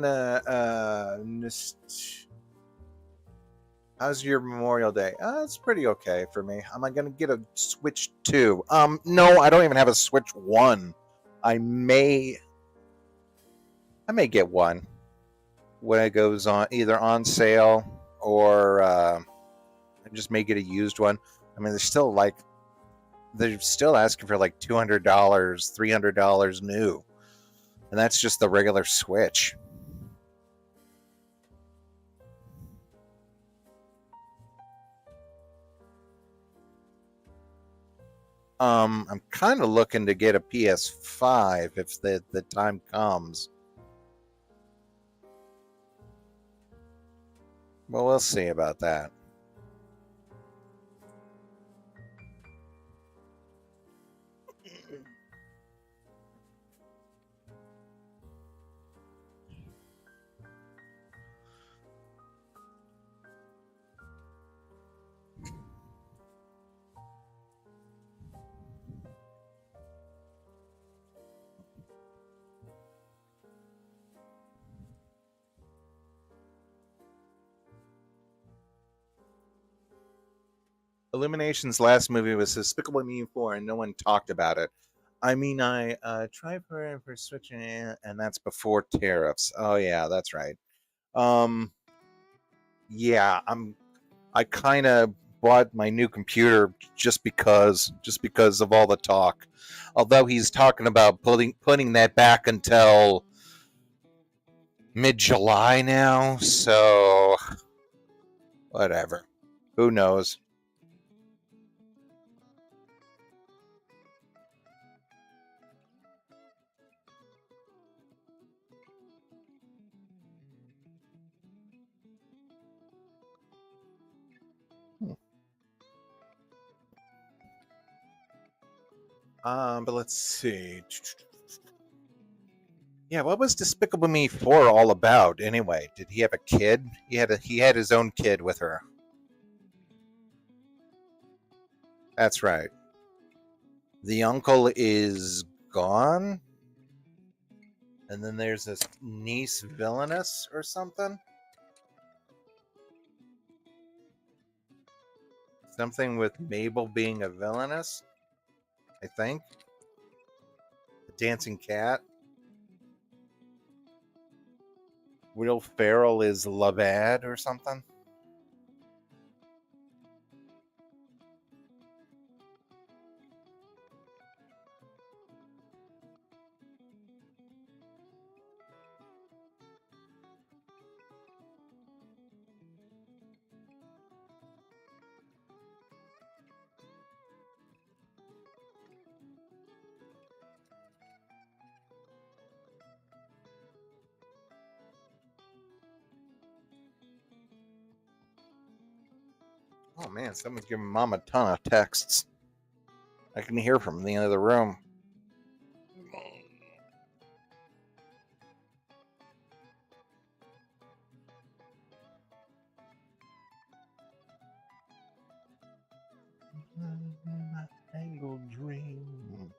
how's your Memorial Day? It's pretty okay for me. Am I going to get a Switch 2? No, I don't even have a Switch 1. I may get one when it goes on, either on sale or I just may get a used one. I mean, they're still asking for like $200, $300 new. And that's just the regular Switch. I'm kind of looking to get a PS5 if the time comes. Well, we'll see about that. Illumination's last movie was Despicable Me 4, and no one talked about it. I mean, I tried for switching it, and that's before tariffs. Oh yeah, that's right. Um, yeah, I kind of bought my new computer just because of all the talk. Although he's talking about putting that back until mid July now, so whatever. Who knows? But let's see. Yeah, what was Despicable Me 4 all about anyway? Did he have a kid? He had his own kid with her. That's right. The uncle is gone, and then there's this niece villainous or something. Something with Mabel being a villainess, I think. The dancing cat. Will Ferrell is Labad or something. Oh man, someone's giving mom a ton of texts. I can hear from the end of the room. Tangled dream.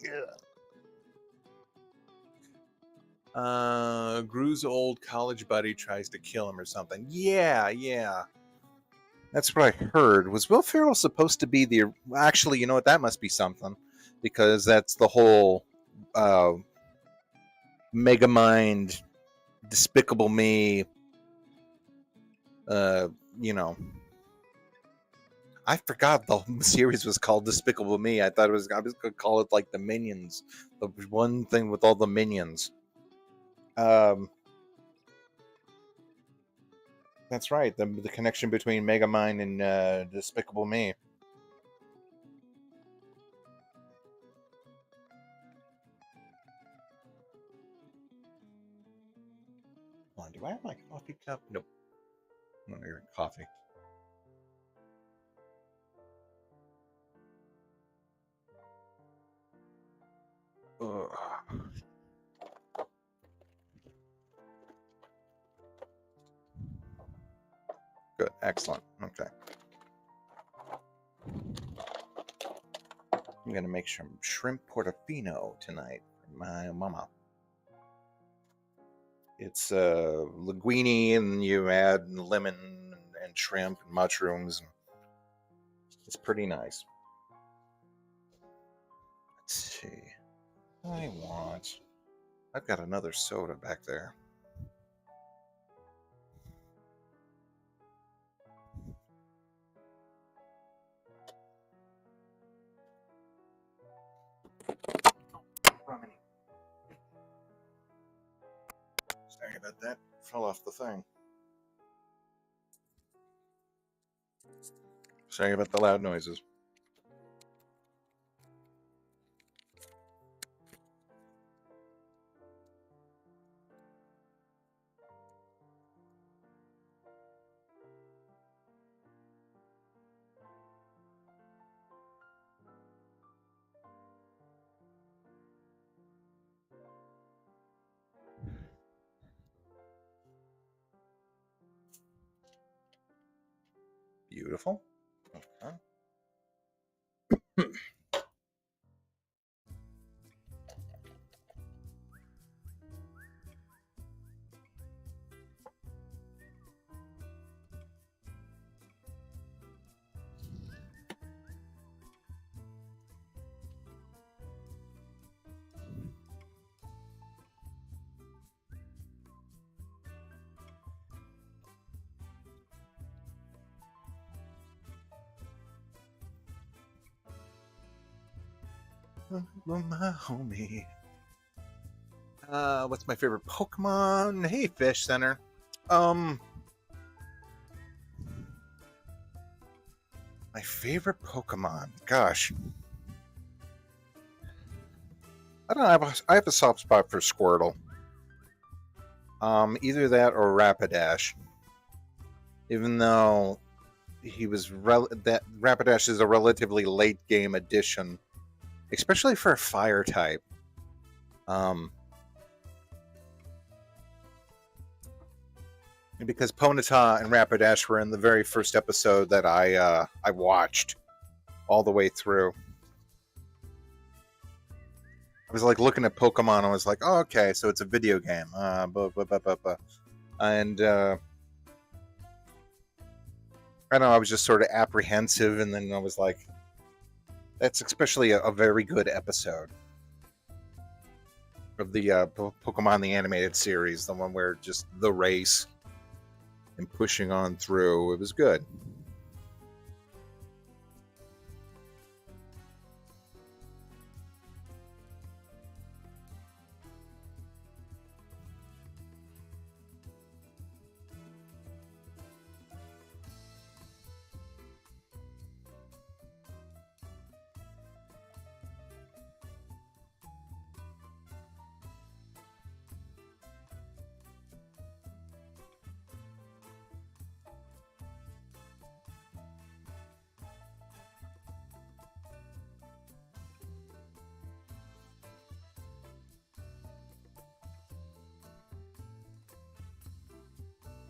Yeah. Gru's old college buddy tries to kill him or something. Yeah, yeah. That's what I heard. Was Will Ferrell supposed to be the? Actually, you know what? That must be something, because that's the whole uh, Megamind, Despicable Me. Uh, you know, I forgot the series was called Despicable Me. I was gonna call it like the Minions, the one thing with all the minions. Um, that's right. The connection between Megamind and Despicable Me. Hold on, do I have my coffee cup? Nope. No, your coffee. Ugh. Good, excellent. Okay, I'm gonna make some shrimp portofino tonight for my mama. It's linguine, and you add lemon and shrimp and mushrooms. It's pretty nice. Let's see. I want. I've got another soda back there. Sorry about that. Fell off the thing. Sorry about the loud noises. Beautiful. Okay. My homie. What's my favorite Pokemon? Hey, Fish Center. Um, my favorite Pokemon. Gosh, I don't know. I have a soft spot for Squirtle. Either that or Rapidash. Even though that Rapidash is a relatively late game addition, especially for a fire type. Um, because Ponyta and Rapidash were in the very first episode that I watched all the way through. I was like looking at Pokemon. I was like, oh, okay, so it's a video game. And I don't know. I was just sort of apprehensive, and then I was like, that's especially a very good episode of the Pokemon the animated series, the one where just the race and pushing on through. It was good.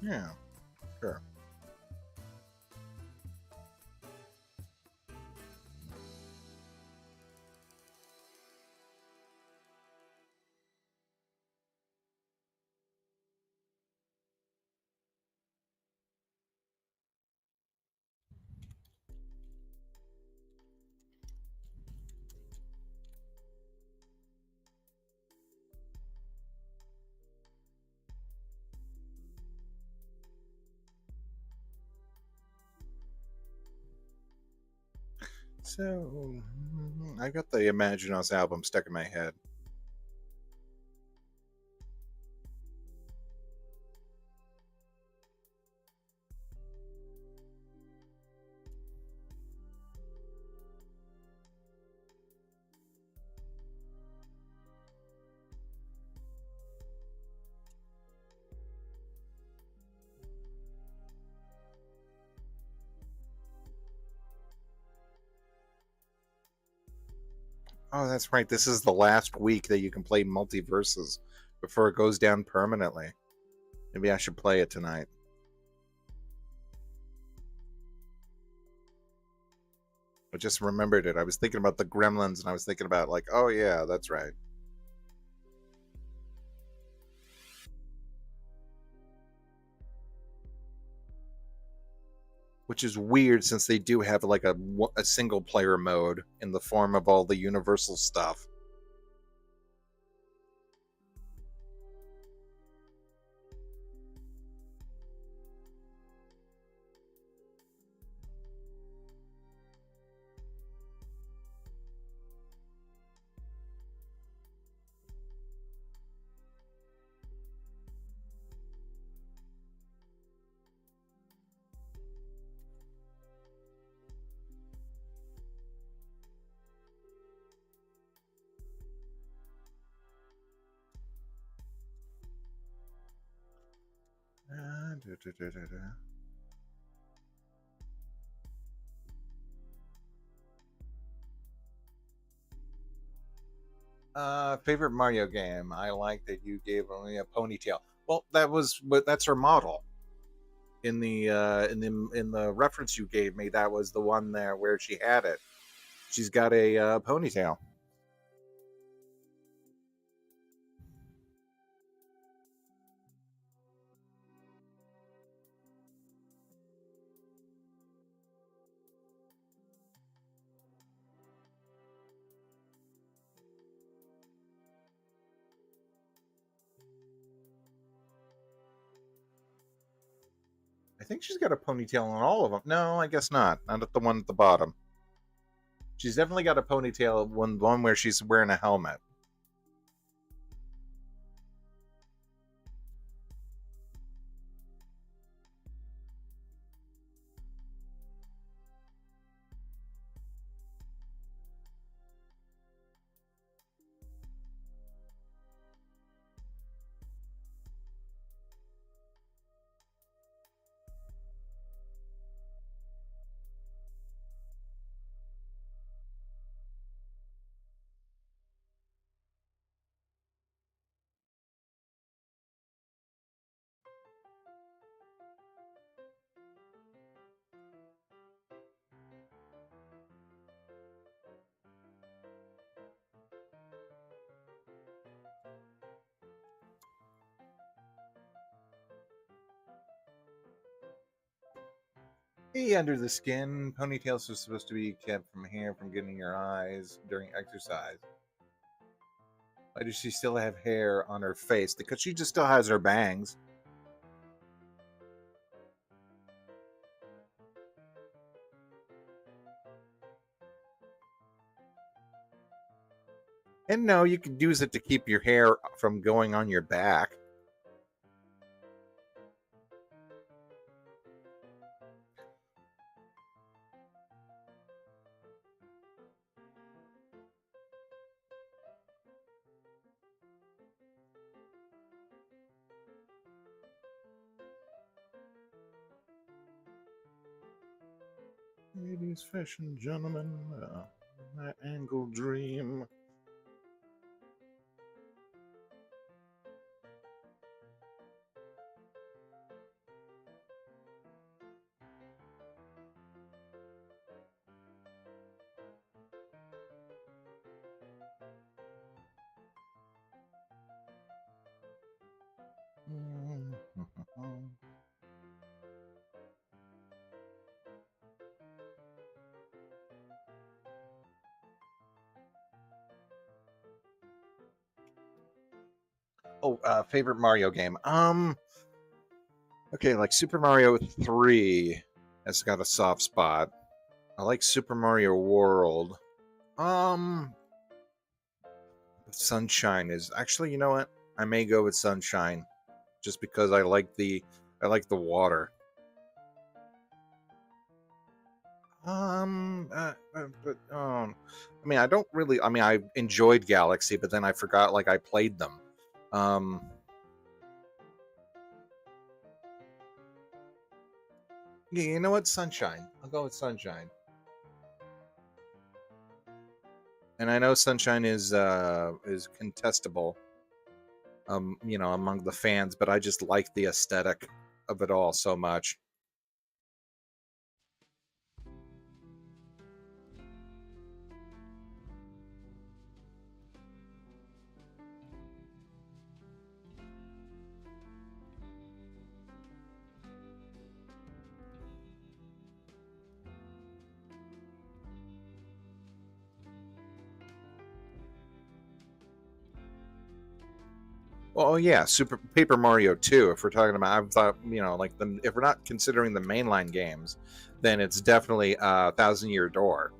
Yeah, sure. So I got the Imaginos album stuck in my head. Oh, that's right. This is the last week that you can play multiverses before it goes down permanently. Maybe I should play it tonight. I just remembered it. I was thinking about the Gremlins, and I was thinking about like, oh yeah, that's right. Which is weird since they do have like a single player mode in the form of all the Universal stuff. Da, da, da, da, da. Favorite Mario game? I like that you gave only a ponytail. Well, that's her model in the reference you gave me. That was the one there where she had it. She's got a ponytail. I think she's got a ponytail on all of them. No, I guess not. Not at the one at the bottom. She's definitely got a ponytail. One where she's wearing a helmet. Hey, under the skin. Ponytails are supposed to be kept from hair from getting your eyes during exercise. Why does she still have hair on her face? Because she just still has her bangs. And no, you could use it to keep your hair from going on your back. Ladies, fashion, gentlemen, my angle dream. Oh, favorite Mario game. Okay, like Super Mario 3 has got a soft spot. I like Super Mario World. Um, Sunshine is actually, you know what? I may go with Sunshine just because I like the water. I mean, I don't really. I mean, I enjoyed Galaxy, but then I forgot like I played them. Um, yeah, you know what? Sunshine. I'll go with Sunshine. And I know Sunshine is contestable, among the fans, but I just like the aesthetic of it all so much. Well, oh, yeah, Super Paper Mario 2. If we're talking about, I thought, like if we're not considering the mainline games, then it's definitely Thousand Year Door.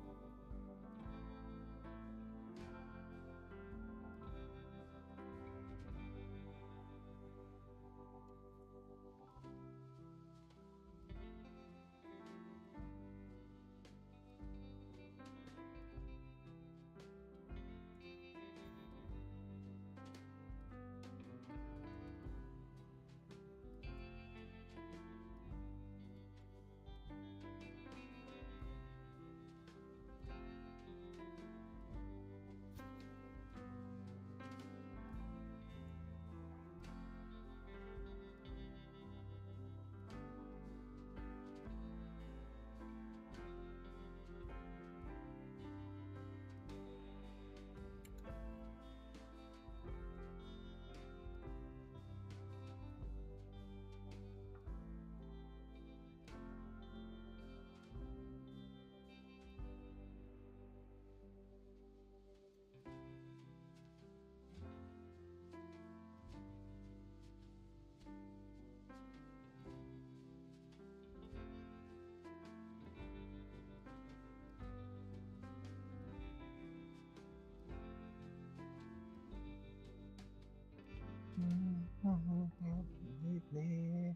Meet me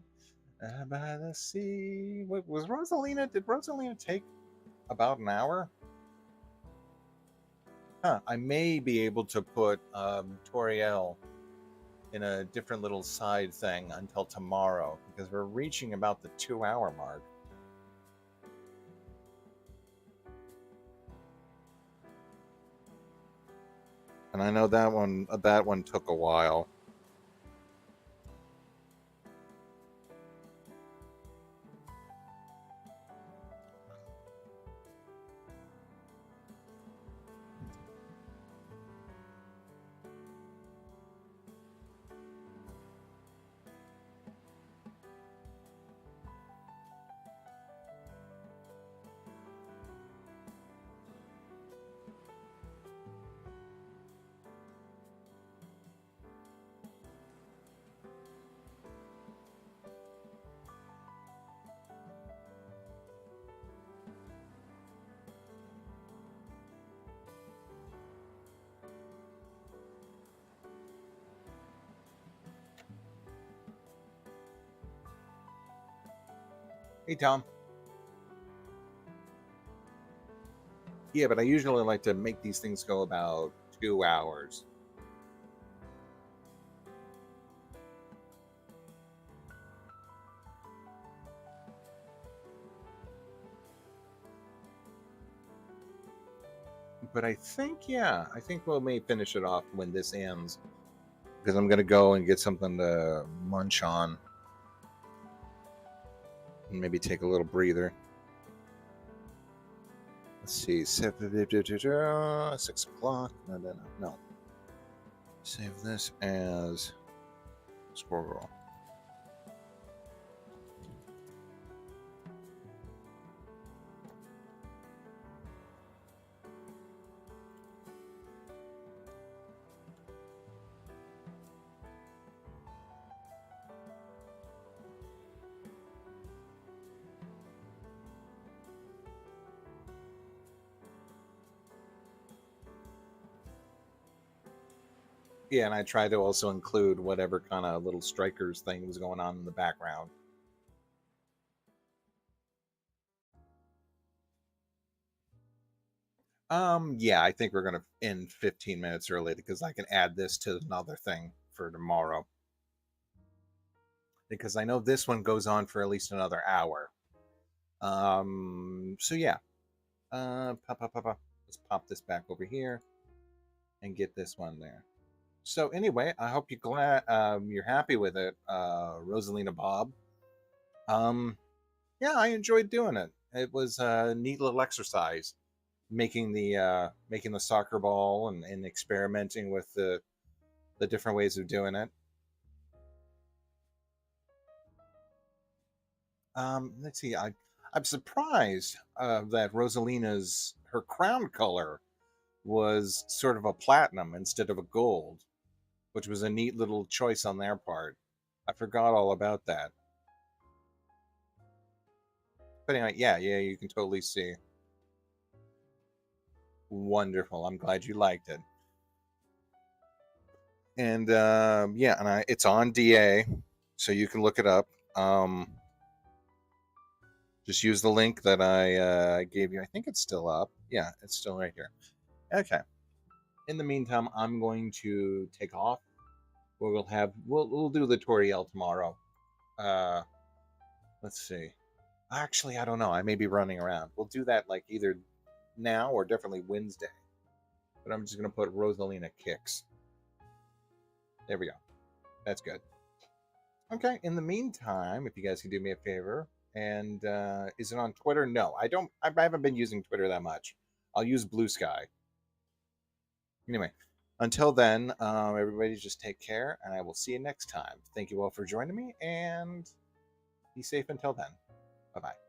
by the sea. What was Rosalina? Did Rosalina take about an hour? Huh. I may be able to put Toriel in a different little side thing until tomorrow because we're reaching about the 2 hour mark. And I know that one took a while. Hey, Tom. Yeah, but I usually like to make these things go about 2 hours. But I think we'll may finish it off when this ends because I'm gonna go and get something to munch on and maybe take a little breather. Let's see, 6 o'clock. No. Save this as squirrel. Yeah, and I try to also include whatever kind of little strikers thing was going on in the background. Yeah, I think we're gonna end 15 minutes early because I can add this to another thing for tomorrow. Because I know this one goes on for at least another hour. So yeah. Pop. Let's pop this back over here and get this one there. So anyway, I hope you're happy with it, Rosalina Bob. Um, yeah, I enjoyed doing it. It was a neat little exercise, making the soccer ball and experimenting with the different ways of doing it. Let's see. I'm surprised that Rosalina's her crown color was sort of a platinum instead of a gold, which was a neat little choice on their part. I forgot all about that. But anyway, yeah, you can totally see. Wonderful. I'm glad you liked it. And yeah, and it's on DA, so you can look it up. Just use the link that I gave you. I think it's still up. Yeah, it's still right here. Okay. In the meantime, I'm going to take off. We'll do the Toriel tomorrow. Uh, let's see. Actually, I don't know. I may be running around. We'll do that like either now or definitely Wednesday. But I'm just gonna put Rosalina kicks. There we go. That's good. Okay. In the meantime, if you guys can do me a favor, and is it on Twitter? No, I don't. I haven't been using Twitter that much. I'll use Blue Sky. Anyway, until then, everybody just take care, and I will see you next time. Thank you all for joining me, and be safe until then. Bye bye.